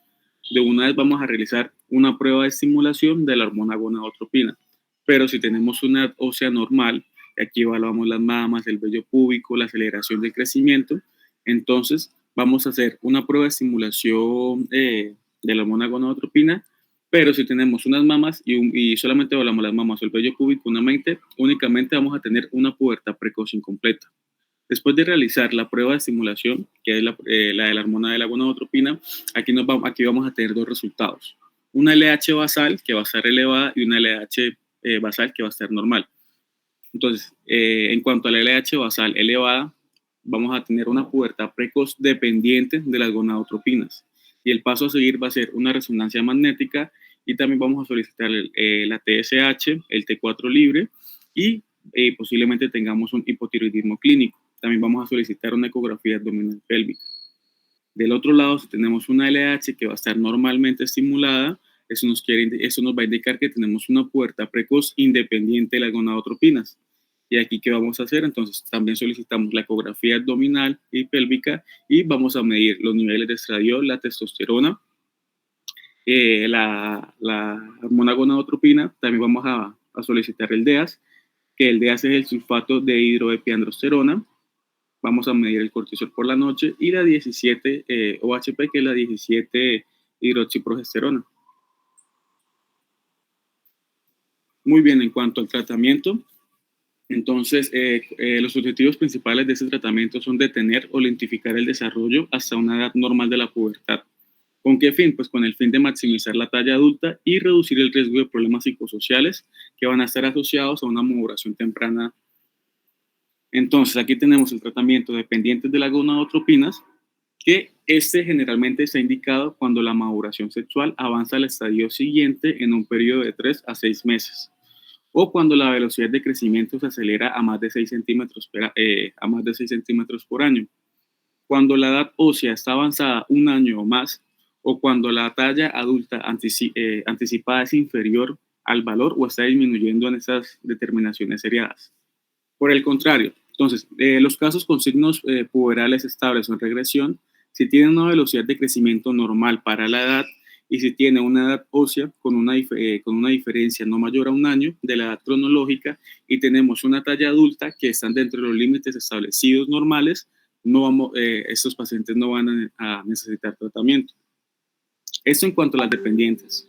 de una vez vamos a realizar una prueba de estimulación de la hormona gonadotropina. Pero si tenemos una edad ósea normal, aquí evaluamos las mamas, el vello púbico, la aceleración del crecimiento, entonces vamos a hacer una prueba de estimulación de la hormona gonadotropina. Pero si tenemos unas mamas y solamente evaluamos las mamas o el vello púbico únicamente vamos a tener una pubertad precoz incompleta. Después de realizar la prueba de estimulación, que es la de la hormona de la gonadotropina, aquí vamos a tener dos resultados. Una LH basal que va a estar elevada y una LH basal que va a estar normal. Entonces, en cuanto a la LH basal elevada, vamos a tener una pubertad precoz dependiente de las gonadotropinas. Y el paso a seguir va a ser una resonancia magnética y también vamos a solicitar la TSH, el T4 libre y posiblemente tengamos un hipotiroidismo clínico. También vamos a solicitar una ecografía abdominal pélvica. Del otro lado, si tenemos una LH que va a estar normalmente estimulada, eso nos va a indicar que tenemos una pubertad precoz independiente de las gonadotropinas. Y aquí, ¿qué vamos a hacer? Entonces, también solicitamos la ecografía abdominal y pélvica y vamos a medir los niveles de estradiol, la testosterona, la hormona gonadotropina. También vamos a solicitar el DEAS, que el DEAS es el sulfato de hidroepiandrosterona. Vamos a medir el cortisol por la noche y la 17 OHP, que es la 17 hidroxiprogesterona. Muy bien, en cuanto al tratamiento, entonces los objetivos principales de ese tratamiento son detener o lentificar el desarrollo hasta una edad normal de la pubertad. ¿Con qué fin? Pues con el fin de maximizar la talla adulta y reducir el riesgo de problemas psicosociales que van a estar asociados a una maduración temprana. Entonces, aquí tenemos el tratamiento dependiente de las gonadotropinas, que generalmente está indicado cuando la maduración sexual avanza al estadio siguiente en un periodo de 3 a 6 meses, o cuando la velocidad de crecimiento se acelera a más de 6 centímetros, por año. Cuando la edad ósea está avanzada un año o más, o cuando la talla adulta anticipada es inferior al valor o está disminuyendo en esas determinaciones seriadas. Por el contrario, entonces, los casos con signos puberales estables o en regresión, si tienen una velocidad de crecimiento normal para la edad y si tiene una edad ósea con una diferencia no mayor a un año de la edad cronológica y tenemos una talla adulta que están dentro de los límites establecidos normales, estos pacientes no van a necesitar tratamiento. Esto en cuanto a las dependientes.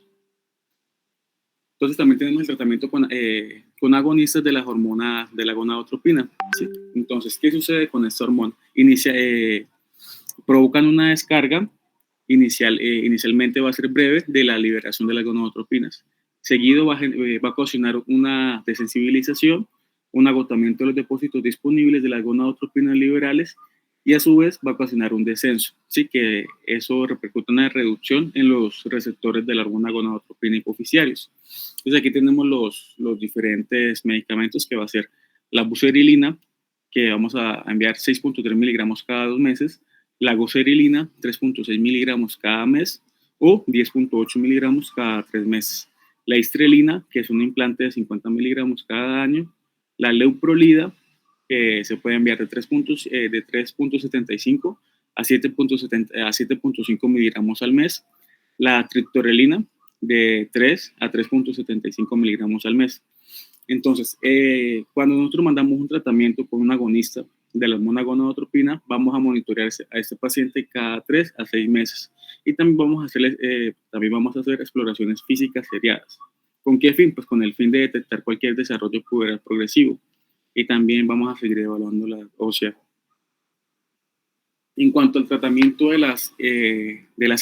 Entonces también tenemos el tratamiento con agonistas de la hormona de la gonadotropina. ¿Sí? Entonces, ¿qué sucede con esta hormona? Provocan una descarga inicialmente va a ser breve de la liberación de las gonadotropinas. Seguido va a ocasionar una desensibilización, un agotamiento de los depósitos disponibles de las gonadotropinas liberales y a su vez va a ocasionar un descenso. Sí, que eso repercute en una reducción en los receptores de la hormona gonadotropina hipoficiarios. Entonces aquí tenemos los diferentes medicamentos que va a ser la bucerilina, que vamos a enviar 6.3 miligramos cada 2 meses, la gocerilina 3.6 miligramos cada mes o 10.8 miligramos cada 3 meses. La histrelina, que es un implante de 50 miligramos cada año, la leuprolida, que se puede enviar de 3.75 a 7.5 miligramos al mes, la triptorelina de 3 a 3.75 miligramos al mes. Entonces, cuando nosotros mandamos un tratamiento con un agonista de la hormona gonadotropina, vamos a monitorear a este paciente cada 3 a 6 meses. Y también vamos a hacer exploraciones físicas seriadas. ¿Con qué fin? Pues con el fin de detectar cualquier desarrollo puberal progresivo. Y también vamos a seguir evaluando la ósea. En cuanto al tratamiento de las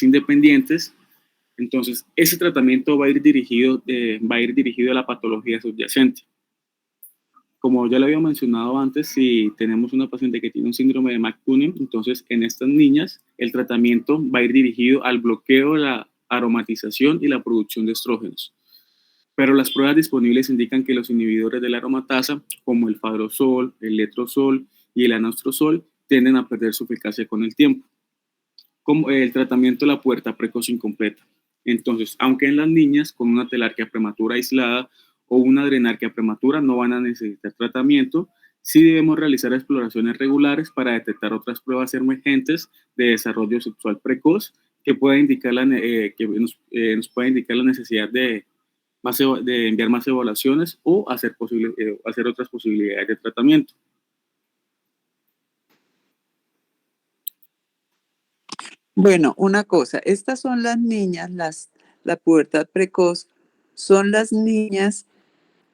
independientes, entonces ese tratamiento va a ir dirigido a la patología subyacente. Como ya lo había mencionado antes, si tenemos una paciente que tiene un síndrome de McCune, entonces en estas niñas el tratamiento va a ir dirigido al bloqueo de la aromatización y la producción de estrógenos. Pero las pruebas disponibles indican que los inhibidores de la aromatasa, como el fadrazool, el letrozol y el anastrozol, tienden a perder su eficacia con el tiempo. Como el tratamiento de la pubertad precoz incompleta. Entonces, aunque en las niñas con una telarquía prematura aislada o una adrenarquia prematura no van a necesitar tratamiento, sí debemos realizar exploraciones regulares para detectar otras pruebas emergentes de desarrollo sexual precoz que pueda indicar nos pueda indicar la necesidad de enviar más evaluaciones o hacer otras posibilidades de tratamiento. Bueno, una cosa, estas son las niñas, la pubertad precoz, son las niñas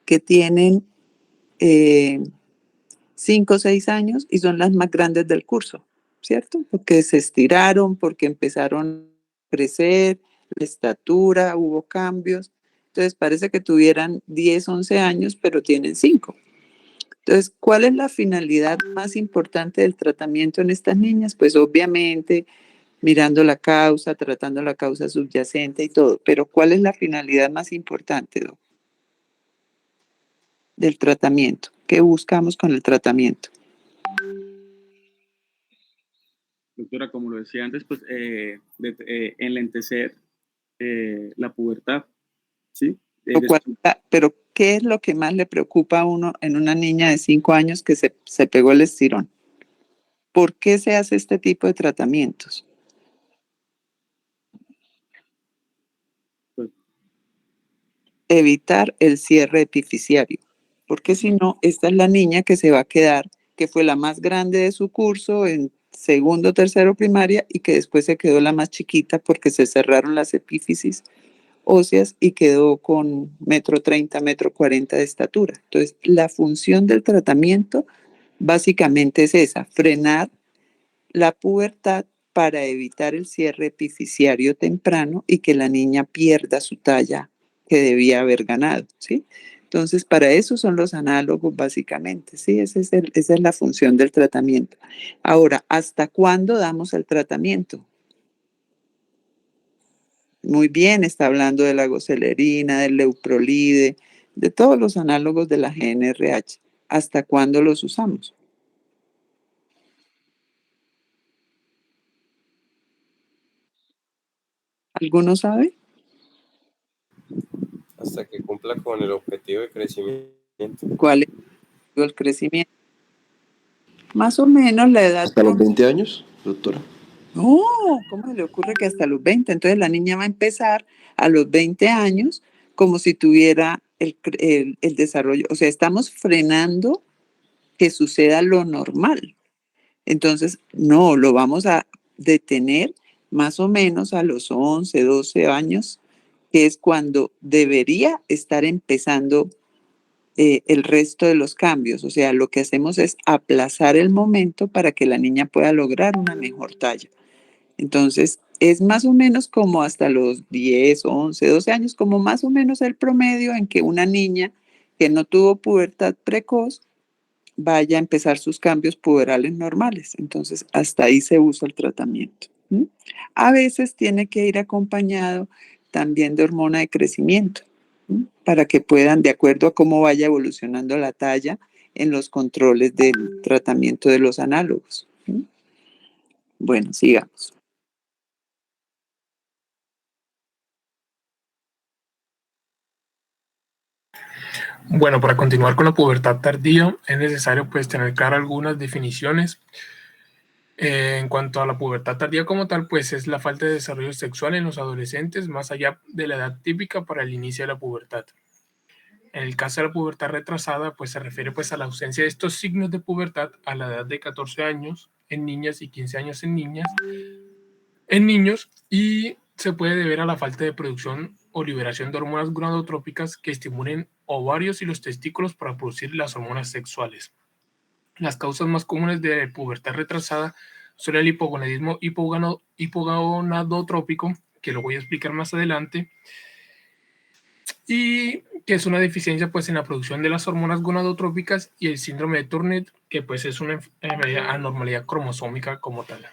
que tienen 5 o 6 años y son las más grandes del curso, ¿cierto? Porque se estiraron, porque empezaron a crecer, la estatura, hubo cambios. Entonces parece que tuvieran 10, 11 años, pero tienen 5. Entonces, ¿cuál es la finalidad más importante del tratamiento en estas niñas? Pues obviamente mirando la causa, tratando la causa subyacente y todo, pero ¿cuál es la finalidad más importante, Doc, del tratamiento? ¿Qué buscamos con el tratamiento? Doctora, como lo decía antes, pues enlentecer la pubertad, ¿sí? Pero ¿qué es lo que más le preocupa a uno en una niña de 5 años que se pegó el estirón? ¿Por qué se hace este tipo de tratamientos? Pues, evitar el cierre epifisiario, porque si no, esta es la niña que se va a quedar, que fue la más grande de su curso en segundo, tercero primaria y que después se quedó la más chiquita porque se cerraron las epífisis óseas y quedó con 1,30 m, 1,40 m de estatura. Entonces, la función del tratamiento básicamente es esa, frenar la pubertad para evitar el cierre epifisiario temprano y que la niña pierda su talla que debía haber ganado, ¿sí? Entonces, para eso son los análogos básicamente, ¿sí? Esa es la función del tratamiento. Ahora, ¿hasta cuándo damos el tratamiento? Muy bien, está hablando de la gocelerina, del leuprolide, de todos los análogos de la GnRH. ¿Hasta cuándo los usamos? ¿Alguno sabe? Hasta que cumpla con el objetivo de crecimiento. ¿Cuál es el crecimiento? Más o menos la edad. ¿Hasta los 20 años, doctora? No, ¿cómo se le ocurre que hasta los 20? Entonces la niña va a empezar a los 20 años como si tuviera el desarrollo. O sea, estamos frenando que suceda lo normal. Entonces, no, lo vamos a detener más o menos a los 11, 12 años, que es cuando debería estar empezando el resto de los cambios. O sea, lo que hacemos es aplazar el momento para que la niña pueda lograr una mejor talla. Entonces, es más o menos como hasta los 10, 11, 12 años, como más o menos el promedio en que una niña que no tuvo pubertad precoz vaya a empezar sus cambios puberales normales. Entonces, hasta ahí se usa el tratamiento. A veces tiene que ir acompañado también de hormona de crecimiento, para que puedan, de acuerdo a cómo vaya evolucionando la talla, en los controles del tratamiento de los análogos. Bueno, sigamos. Bueno, para continuar con la pubertad tardía, es necesario pues tener claras algunas definiciones. En cuanto a la pubertad tardía como tal, pues es la falta de desarrollo sexual en los adolescentes más allá de la edad típica para el inicio de la pubertad. En el caso de la pubertad retrasada, pues se refiere pues a la ausencia de estos signos de pubertad a la edad de 14 años en niñas y 15 años en niños, y se puede deber a la falta de producción o liberación de hormonas gonadotrópicas que estimulen ovarios y los testículos para producir las hormonas sexuales. Las causas más comunes de pubertad retrasada son el hipogonadismo hipogonadotrópico, que lo voy a explicar más adelante, y que es una deficiencia pues en la producción de las hormonas gonadotrópicas, y el síndrome de Turner, que pues es una anormalidad cromosómica como tal.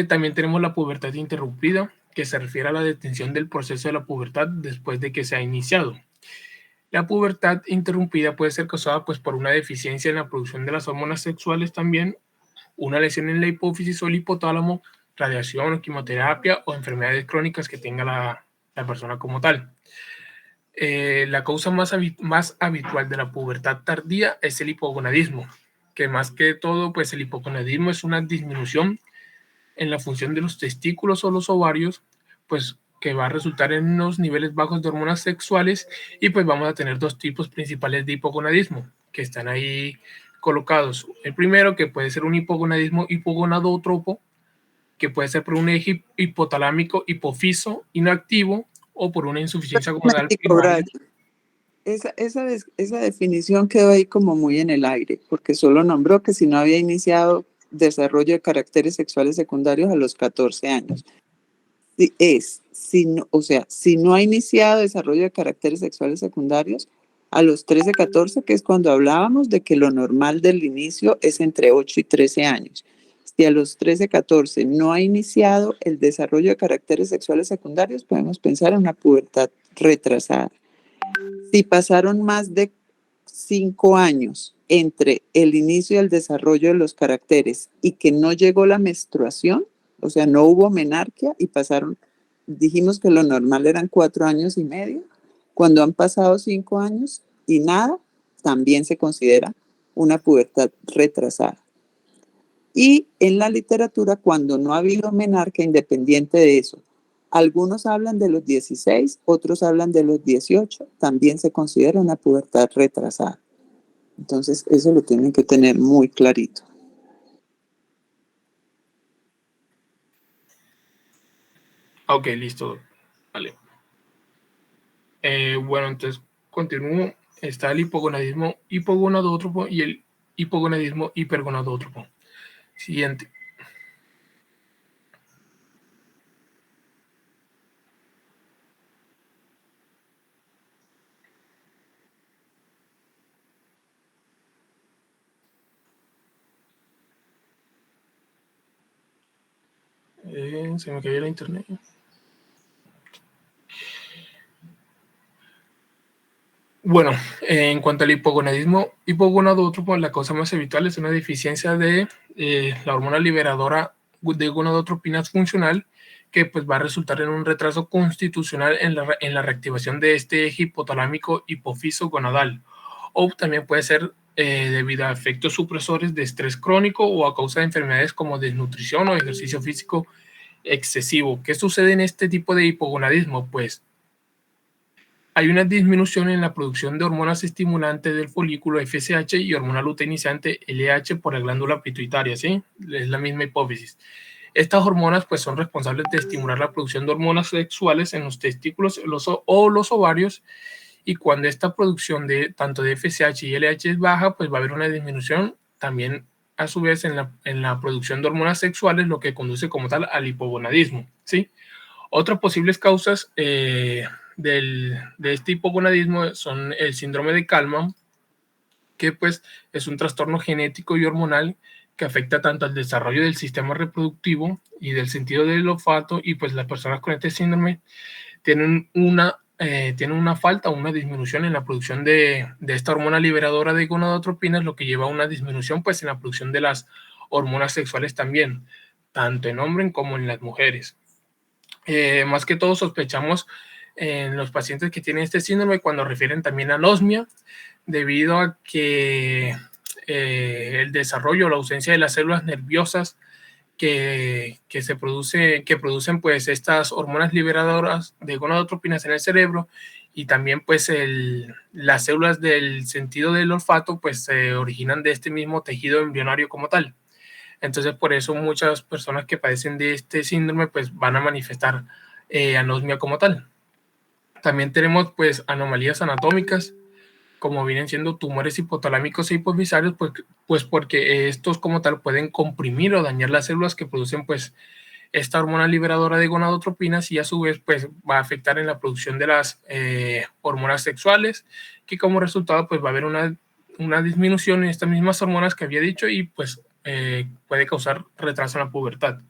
También tenemos la pubertad interrumpida, que se refiere a la detención del proceso de la pubertad después de que se ha iniciado. La pubertad interrumpida puede ser causada pues, por una deficiencia en la producción de las hormonas sexuales también, una lesión en la hipófisis o el hipotálamo, radiación o quimioterapia o enfermedades crónicas que tenga la persona como tal. La causa más habitual de la pubertad tardía es el hipogonadismo, que más que todo pues el hipogonadismo es una disminución en la función de los testículos o los ovarios, pues que va a resultar en unos niveles bajos de hormonas sexuales, y pues vamos a tener dos tipos principales de hipogonadismo que están ahí colocados. El primero, que puede ser un hipogonadismo hipogonadótropo, que puede ser por un eje hipotalámico hipofiso inactivo o por una insuficiencia gonadal primaria. Esa definición quedó ahí como muy en el aire, porque solo nombró que si no había iniciado desarrollo de caracteres sexuales secundarios a los 14 años. Si no ha iniciado desarrollo de caracteres sexuales secundarios a los 13, 14, que es cuando hablábamos de que lo normal del inicio es entre 8 y 13 años. Si a los 13, 14 no ha iniciado el desarrollo de caracteres sexuales secundarios, podemos pensar en una pubertad retrasada. Si pasaron más de 5 años entre el inicio y el desarrollo de los caracteres y que no llegó la menstruación, o sea, no hubo menarquia y dijimos que lo normal eran 4 años y medio, cuando han pasado 5 años y nada, también se considera una pubertad retrasada. Y en la literatura, cuando no ha habido menarquia, independiente de eso, algunos hablan de los 16, otros hablan de los 18, también se considera una pubertad retrasada. Entonces, eso lo tienen que tener muy clarito. Ok, listo. Vale. Bueno, entonces continúo. Está el hipogonadismo hipogonadótropo y el hipogonadismo hipergonadótropo. Siguiente. Se me cayó la internet. Bueno, en cuanto al hipogonadismo hipogonadótropo, la causa más habitual es una deficiencia de la hormona liberadora de gonadotropinas funcional, que pues va a resultar en un retraso constitucional en la reactivación de este eje hipotalámico hipófiso gonadal, o también puede ser debido a efectos supresores de estrés crónico o a causa de enfermedades como desnutrición o ejercicio físico excesivo. ¿Qué sucede en este tipo de hipogonadismo? Pues hay una disminución en la producción de hormonas estimulantes del folículo FSH y hormona luteinizante LH por la glándula pituitaria, ¿sí? Es la misma hipófisis. Estas hormonas pues son responsables de estimular la producción de hormonas sexuales en los testículos o los ovarios, y cuando esta producción de tanto de FSH y LH es baja, pues va a haber una disminución también a su vez en la producción de hormonas sexuales, lo que conduce como tal al hipogonadismo, ¿sí? Otras posibles causas de este hipogonadismo son el síndrome de Kallmann, que pues es un trastorno genético y hormonal que afecta tanto al desarrollo del sistema reproductivo y del sentido del olfato, y pues las personas con este síndrome tienen una falta o una disminución en la producción de esta hormona liberadora de gonadotropinas, lo que lleva a una disminución pues en la producción de las hormonas sexuales también, tanto en hombres como en las mujeres. Más que todo sospechamos en los pacientes que tienen este síndrome cuando refieren también a anosmia, debido a que el desarrollo o la ausencia de las células nerviosas que producen pues estas hormonas liberadoras de gonadotropinas en el cerebro, y también pues las células del sentido del olfato pues se originan de este mismo tejido embrionario como tal. Entonces, por eso muchas personas que padecen de este síndrome pues van a manifestar anosmia como tal. También tenemos pues anomalías anatómicas, como vienen siendo tumores hipotalámicos e hipofisarios, pues porque estos como tal pueden comprimir o dañar las células que producen pues esta hormona liberadora de gonadotropinas, y a su vez pues va a afectar en la producción de las hormonas sexuales, que como resultado pues va a haber una disminución en estas mismas hormonas que había dicho, y pues puede causar retraso en la pubertad.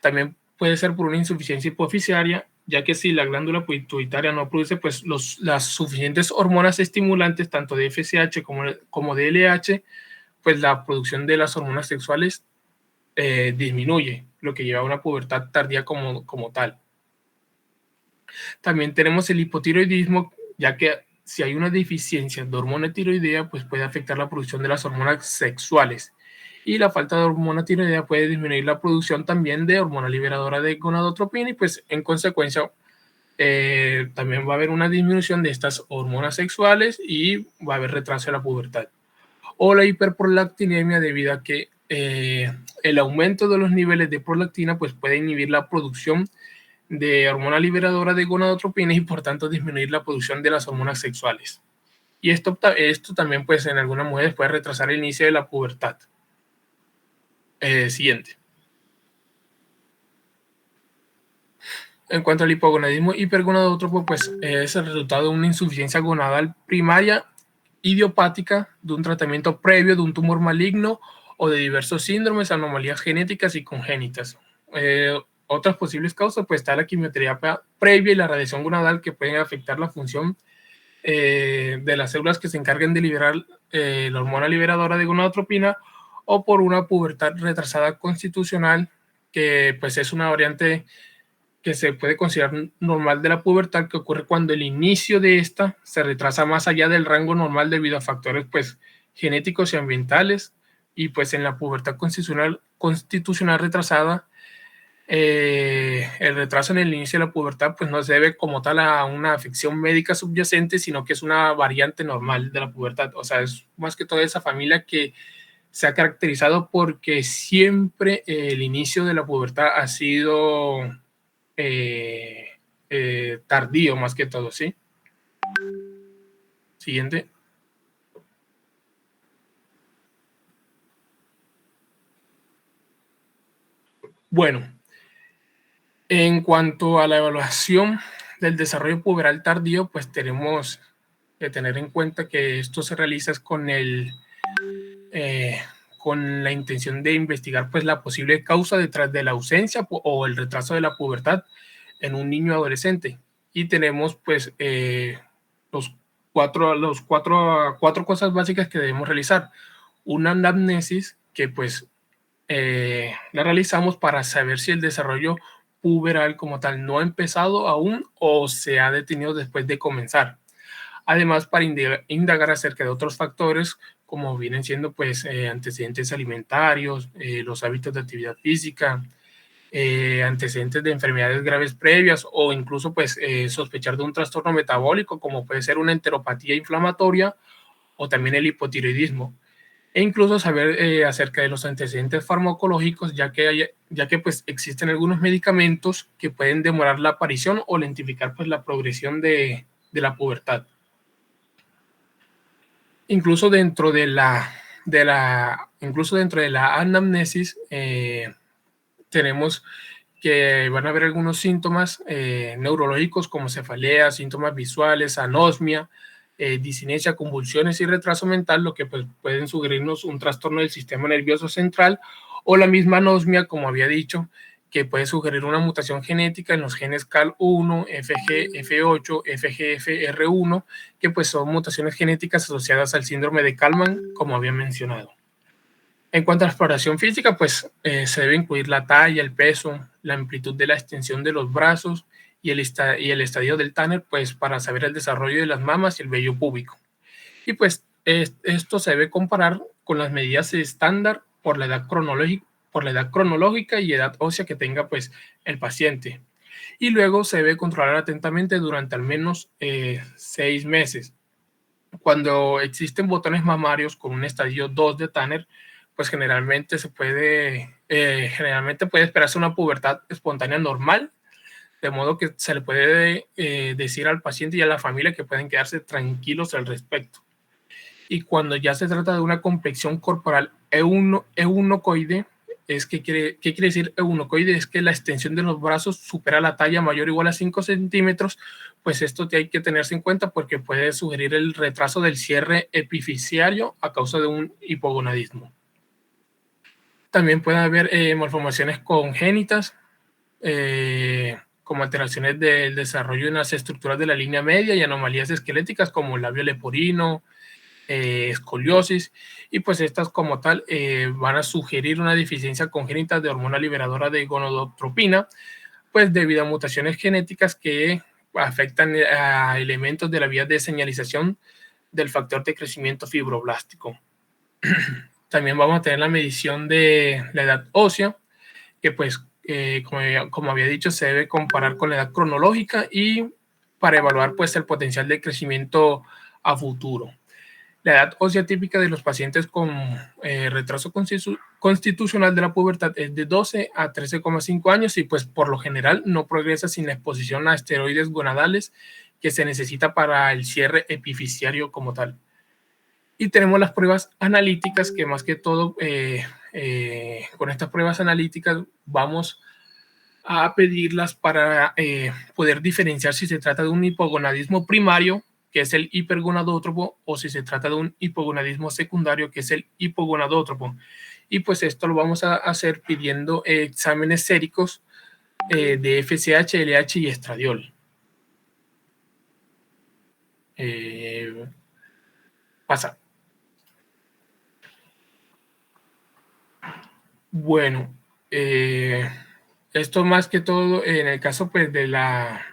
También puede ser por una insuficiencia hipoficiaria, ya que si la glándula pituitaria no produce pues las suficientes hormonas estimulantes, tanto de FSH como de LH, pues la producción de las hormonas sexuales disminuye, lo que lleva a una pubertad tardía como tal. También tenemos el hipotiroidismo, ya que si hay una deficiencia de hormona tiroidea, pues puede afectar la producción de las hormonas sexuales. Y la falta de hormona tiroidea puede disminuir la producción también de hormona liberadora de gonadotropina, y pues en consecuencia también va a haber una disminución de estas hormonas sexuales y va a haber retraso de la pubertad. O la hiperprolactinemia, debido a que el aumento de los niveles de prolactina pues puede inhibir la producción de hormona liberadora de gonadotropinas y por tanto disminuir la producción de las hormonas sexuales. Y esto también pues en algunas mujeres puede retrasar el inicio de la pubertad. Siguiente. En cuanto al hipogonadismo hipergonadótropo, pues es el resultado de una insuficiencia gonadal primaria idiopática, de un tratamiento previo de un tumor maligno o de diversos síndromes, anomalías genéticas y congénitas. Otras posibles causas, pues está la quimioterapia previa y la radiación gonadal, que pueden afectar la función de las células que se encarguen de liberar la hormona liberadora de gonadotropina, o por una pubertad retrasada constitucional, que pues es una variante que se puede considerar normal de la pubertad, que ocurre cuando el inicio de esta se retrasa más allá del rango normal debido a factores pues genéticos y ambientales. Y pues en la pubertad constitucional retrasada, el retraso en el inicio de la pubertad pues no se debe como tal a una afección médica subyacente, sino que es una variante normal de la pubertad. O sea, es más que toda esa familia que se ha caracterizado porque siempre el inicio de la pubertad ha sido tardío más que todo, ¿sí? Siguiente. Bueno, en cuanto a la evaluación del desarrollo puberal tardío, pues tenemos que tener en cuenta que esto se realiza con con la intención de investigar pues la posible causa detrás de la ausencia o el retraso de la pubertad en un niño adolescente. Y tenemos pues cuatro cosas básicas que debemos realizar. Una anamnesis que pues la realizamos para saber si el desarrollo puberal como tal no ha empezado aún o se ha detenido después de comenzar. Además, para indagar acerca de otros factores, como vienen siendo pues antecedentes alimentarios, los hábitos de actividad física, antecedentes de enfermedades graves previas o incluso pues sospechar de un trastorno metabólico como puede ser una enteropatía inflamatoria o también el hipotiroidismo. E incluso saber acerca de los antecedentes farmacológicos, ya que pues existen algunos medicamentos que pueden demorar la aparición o lentificar pues la progresión de la pubertad. Incluso dentro de la anamnesis tenemos que van a haber algunos síntomas neurológicos como cefalea, síntomas visuales, anosmia, disinesia, convulsiones y retraso mental, lo que pues, pueden sugerirnos un trastorno del sistema nervioso central, o la misma anosmia, como había dicho, que puede sugerir una mutación genética en los genes CAL1, FGF8, FGFR1, que pues son mutaciones genéticas asociadas al síndrome de Kallmann, como había mencionado. En cuanto a la exploración física, pues se debe incluir la talla, el peso, la amplitud de la extensión de los brazos y el estadio del Tanner, pues para saber el desarrollo de las mamas y el vello púbico. Y pues esto se debe comparar con las medidas estándar por la edad cronológica y edad ósea que tenga pues el paciente. Y luego se debe controlar atentamente durante al menos 6 meses. Cuando existen botones mamarios con un estadio 2 de Tanner, pues generalmente puede esperarse una pubertad espontánea normal, de modo que se le puede decir al paciente y a la familia que pueden quedarse tranquilos al respecto. Y cuando ya se trata de una complexión corporal eunucoide, ¿qué quiere decir eunucoide? Es que la extensión de los brazos supera la talla mayor o igual a 5 centímetros, pues esto hay que tenerse en cuenta porque puede sugerir el retraso del cierre epifisiario a causa de un hipogonadismo. También puede haber malformaciones congénitas, como alteraciones del desarrollo en las estructuras de la línea media y anomalías esqueléticas como el labio leporino, escoliosis, y pues estas como tal van a sugerir una deficiencia congénita de hormona liberadora de gonadotropina, pues debido a mutaciones genéticas que afectan a elementos de la vía de señalización del factor de crecimiento fibroblástico. También vamos a tener la medición de la edad ósea, que pues, como había dicho, se debe comparar con la edad cronológica y para evaluar pues el potencial de crecimiento a futuro. La edad ósea típica de los pacientes con retraso constitucional de la pubertad es de 12 a 13,5 años y pues por lo general no progresa sin la exposición a esteroides gonadales que se necesita para el cierre epifisiario como tal. Y tenemos las pruebas analíticas que más que todo con estas pruebas analíticas vamos a pedirlas para poder diferenciar si se trata de un hipogonadismo primario, que es el hipergonadótropo, o si se trata de un hipogonadismo secundario, que es el hipogonadótropo. Y pues esto lo vamos a hacer pidiendo exámenes séricos de FSH, LH y estradiol. Pasa. Bueno, esto más que todo en el caso pues de la...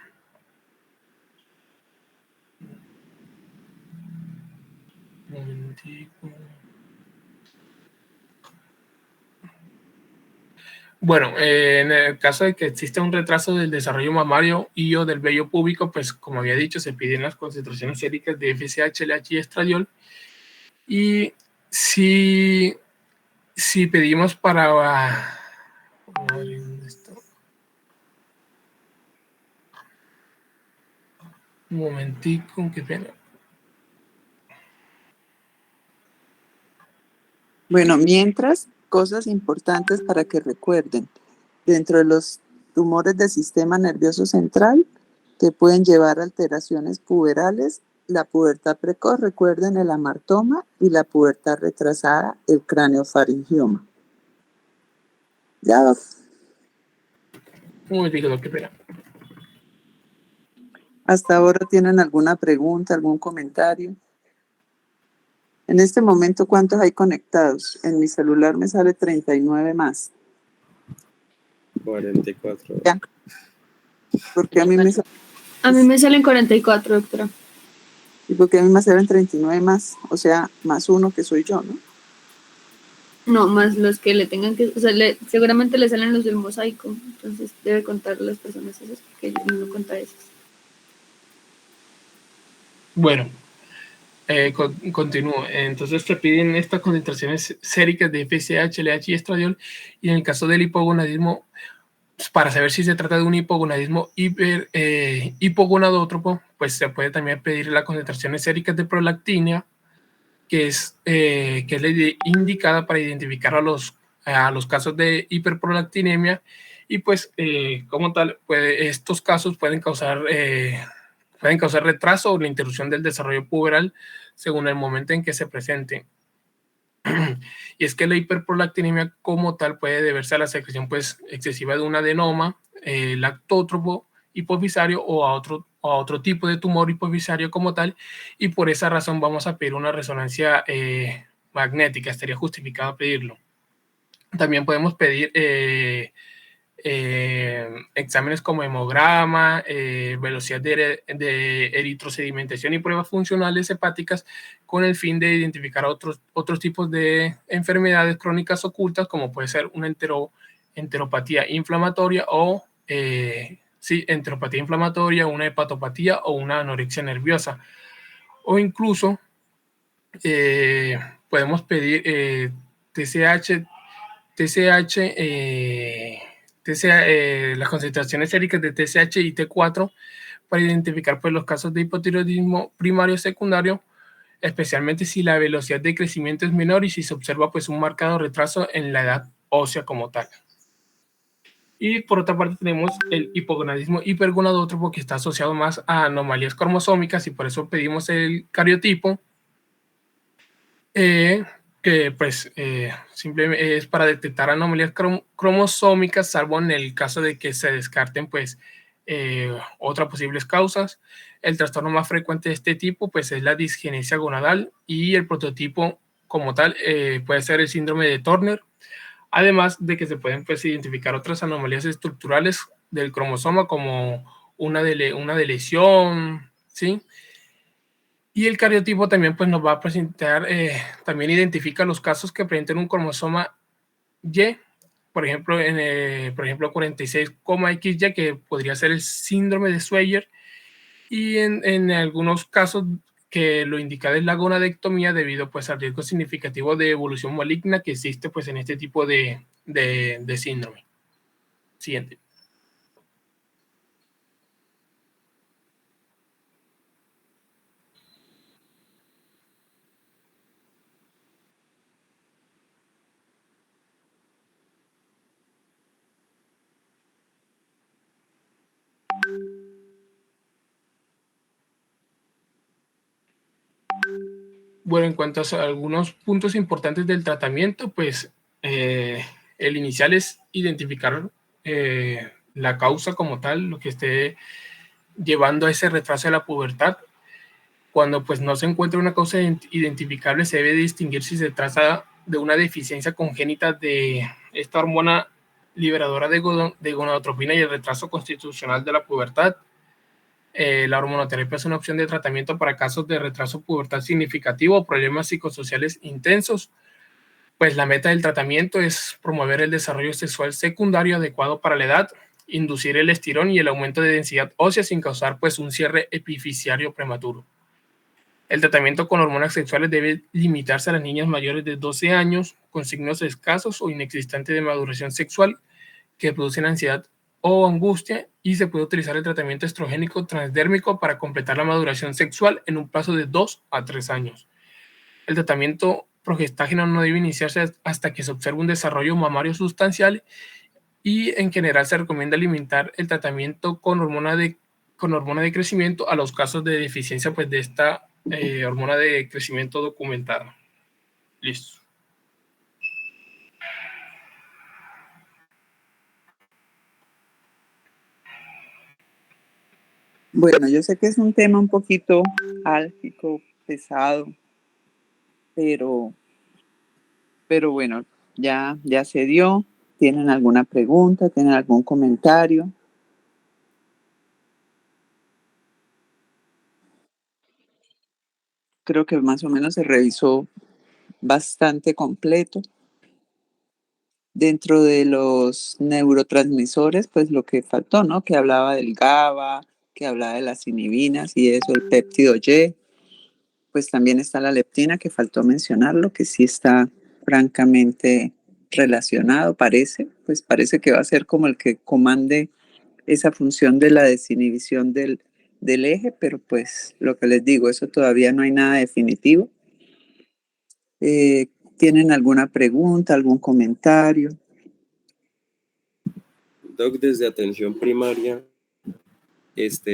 Bueno, en el caso de que exista un retraso del desarrollo mamario y o del vello púbico, pues como había dicho, se piden las concentraciones séricas de FSH, LH y estradiol. Y si pedimos para... Un momentico, qué pena. Bueno, mientras, cosas importantes para que recuerden. Dentro de los tumores del sistema nervioso central que pueden llevar a alteraciones puberales, la pubertad precoz, recuerden el amartoma, y la pubertad retrasada, el craneofaringioma. Ya, Doc. Un momentico, qué pena. ¿Hasta ahora tienen alguna pregunta, algún comentario? En este momento, ¿cuántos hay conectados? En mi celular me sale 39 más. 44. Ya. Porque a mí me sale... A mí me salen 44, doctora. ¿Y porque a mí me salen 39 más? O sea, más uno que soy yo, ¿no? No, más los que le tengan que... O sea, seguramente le salen los del mosaico. Entonces debe contar las personas esas, porque yo no cuenta esas. Bueno, continúo. Entonces te piden estas concentraciones séricas de FSH, LH y estradiol, y en el caso del hipogonadismo, pues, para saber si se trata de un hipogonadismo hipogonadótropo, pues se puede también pedir las concentraciones séricas de prolactina, que es la indicada para identificar a los casos de hiperprolactinemia, y pues como tal, estos casos pueden causar retraso o la interrupción del desarrollo puberal según el momento en que se presente. Y es que la hiperprolactinemia como tal puede deberse a la secreción pues excesiva de un adenoma lactótropo hipofisario o a otro tipo de tumor hipofisario como tal, y por esa razón vamos a pedir una resonancia magnética, estaría justificado pedirlo. También podemos pedir exámenes como hemograma, velocidad de eritrosedimentación y pruebas funcionales hepáticas con el fin de identificar otros tipos de enfermedades crónicas ocultas, como puede ser una enteropatía inflamatoria o enteropatía inflamatoria, una hepatopatía o una anorexia nerviosa. O incluso podemos pedir TSH, las concentraciones séricas de TSH y T4 para identificar pues, los casos de hipotiroidismo primario o secundario, especialmente si la velocidad de crecimiento es menor y si se observa pues, un marcado retraso en la edad ósea como tal. Y por otra parte tenemos el hipogonadismo hipergonadótropo, que está asociado más a anomalías cromosómicas, y por eso pedimos el cariotipo, que pues simplemente es para detectar anomalías cromosómicas, salvo en el caso de que se descarten pues otras posibles causas. El trastorno más frecuente de este tipo pues es la disgenesia gonadal, y el prototipo como tal puede ser el síndrome de Turner, además de que se pueden pues identificar otras anomalías estructurales del cromosoma como una deleción, ¿sí? Y el cariotipo también pues, nos va a presentar, también identifica los casos que presenten un cromosoma Y, por ejemplo, 46,XY, que podría ser el síndrome de Schweyer, y en algunos casos que lo indica es la gonadectomía debido pues, al riesgo significativo de evolución maligna que existe pues, en este tipo de síndrome. Siguiente. Bueno, en cuanto a algunos puntos importantes del tratamiento, pues el inicial es identificar la causa como tal, lo que esté llevando a ese retraso de la pubertad. Cuando pues no se encuentra una causa identificable, se debe distinguir si se trata de una deficiencia congénita de esta hormona liberadora de gonadotropina y el retraso constitucional de la pubertad. La hormonoterapia es una opción de tratamiento para casos de retraso pubertal significativo o problemas psicosociales intensos. Pues la meta del tratamiento es promover el desarrollo sexual secundario adecuado para la edad, inducir el estirón y el aumento de densidad ósea sin causar pues un cierre epifisiario prematuro. El tratamiento con hormonas sexuales debe limitarse a las niñas mayores de 12 años con signos escasos o inexistentes de maduración sexual que producen ansiedad o angustia, y se puede utilizar el tratamiento estrogénico transdérmico para completar la maduración sexual en un plazo de 2 a 3 años. El tratamiento progestágeno no debe iniciarse hasta que se observe un desarrollo mamario sustancial, y en general se recomienda limitar el tratamiento con hormona de crecimiento a los casos de deficiencia pues, de esta hormona de crecimiento documentada. Listo. Bueno, yo sé que es un tema un poquito álgico, pesado, pero bueno, ya se dio. ¿Tienen alguna pregunta? ¿Tienen algún comentario? Creo que más o menos se revisó bastante completo. Dentro de los neurotransmisores, pues lo que faltó, ¿no? Que hablaba del GABA, que hablaba de las inhibinas y eso, el péptido Y. Pues también está la leptina, que faltó mencionarlo, que sí está francamente relacionado, parece que va a ser como el que comande esa función de la desinhibición del eje, pero pues lo que les digo, eso todavía no hay nada definitivo. ¿Tienen alguna pregunta, algún comentario? Doc, desde atención primaria,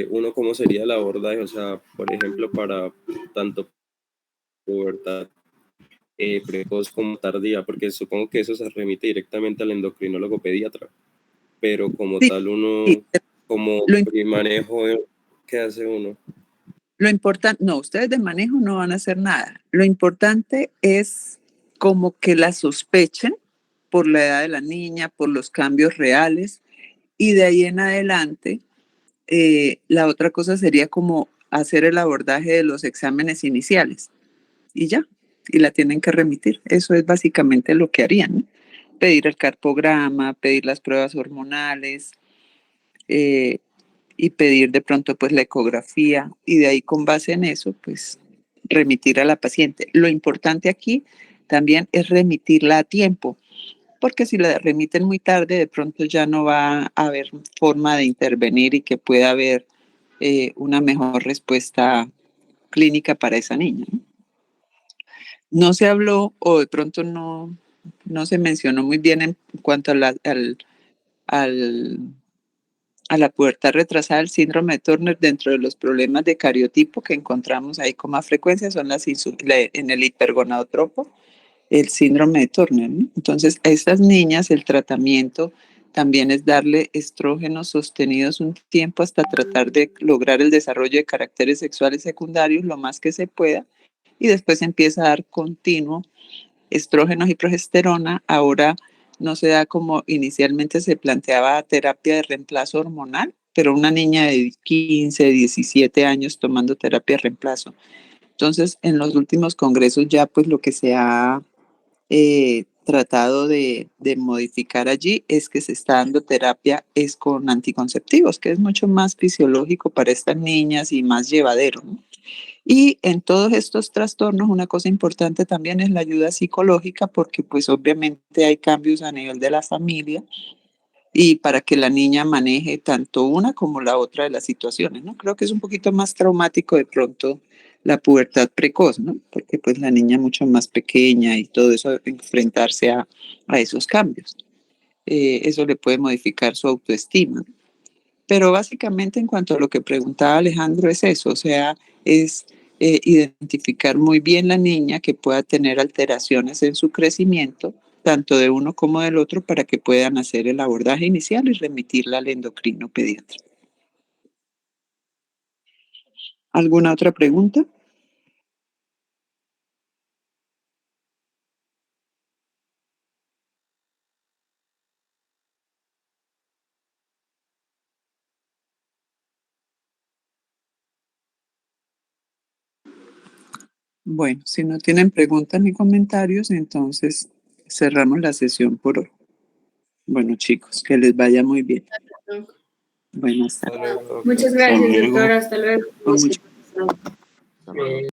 uno, ¿cómo sería el abordaje? O sea, por ejemplo, para tanto pubertad precoz como tardía, porque supongo que eso se remite directamente al endocrinólogo pediatra, pero como Sí, tal uno, sí. como manejo, ¿qué hace uno? Lo importante, no, ustedes de manejo no van a hacer nada. Lo importante es como que la sospechen por la edad de la niña, por los cambios reales, y de ahí en adelante, la otra cosa sería como hacer el abordaje de los exámenes iniciales y ya, y la tienen que remitir. Eso es básicamente lo que harían, ¿no? Pedir el carpograma, pedir las pruebas hormonales, y pedir de pronto pues la ecografía, y de ahí con base en eso pues remitir a la paciente. Lo importante aquí también es remitirla a tiempo, porque si la remiten muy tarde de pronto ya no va a haber forma de intervenir y que pueda haber una mejor respuesta clínica para esa niña, ¿no? No se habló o de pronto no se mencionó muy bien en cuanto a la pubertad retrasada, el síndrome de Turner. Dentro de los problemas de cariotipo que encontramos ahí con más frecuencia son en el hipergonadotropo, el síndrome de Turner, ¿no? Entonces, a estas niñas el tratamiento también es darle estrógenos sostenidos un tiempo hasta tratar de lograr el desarrollo de caracteres sexuales secundarios lo más que se pueda, y después empieza a dar continuo estrógenos y progesterona. Ahora no se da como inicialmente se planteaba terapia de reemplazo hormonal, pero una niña de 15, 17 años tomando terapia de reemplazo. Entonces, en los últimos congresos ya pues lo que se ha tratado de modificar allí es que se está dando terapia es con anticonceptivos, que es mucho más fisiológico para estas niñas y más llevadero, ¿no? Y en todos estos trastornos, una cosa importante también es la ayuda psicológica, porque pues obviamente hay cambios a nivel de la familia y para que la niña maneje tanto una como la otra de las situaciones, ¿no? Creo que es un poquito más traumático de pronto la pubertad precoz, ¿no? Porque pues la niña mucho más pequeña y todo eso, enfrentarse a esos cambios. Eso le puede modificar su autoestima. Pero básicamente en cuanto a lo que preguntaba Alejandro es eso, o sea, es identificar muy bien la niña que pueda tener alteraciones en su crecimiento, tanto de uno como del otro, para que puedan hacer el abordaje inicial y remitirla al endocrino pediatra. ¿Alguna otra pregunta? Bueno, si no tienen preguntas ni comentarios, entonces cerramos la sesión por hoy. Bueno, chicos, que les vaya muy bien. Buenas tardes. Muchas gracias, doctora. Hasta luego. Con mucho Hasta luego.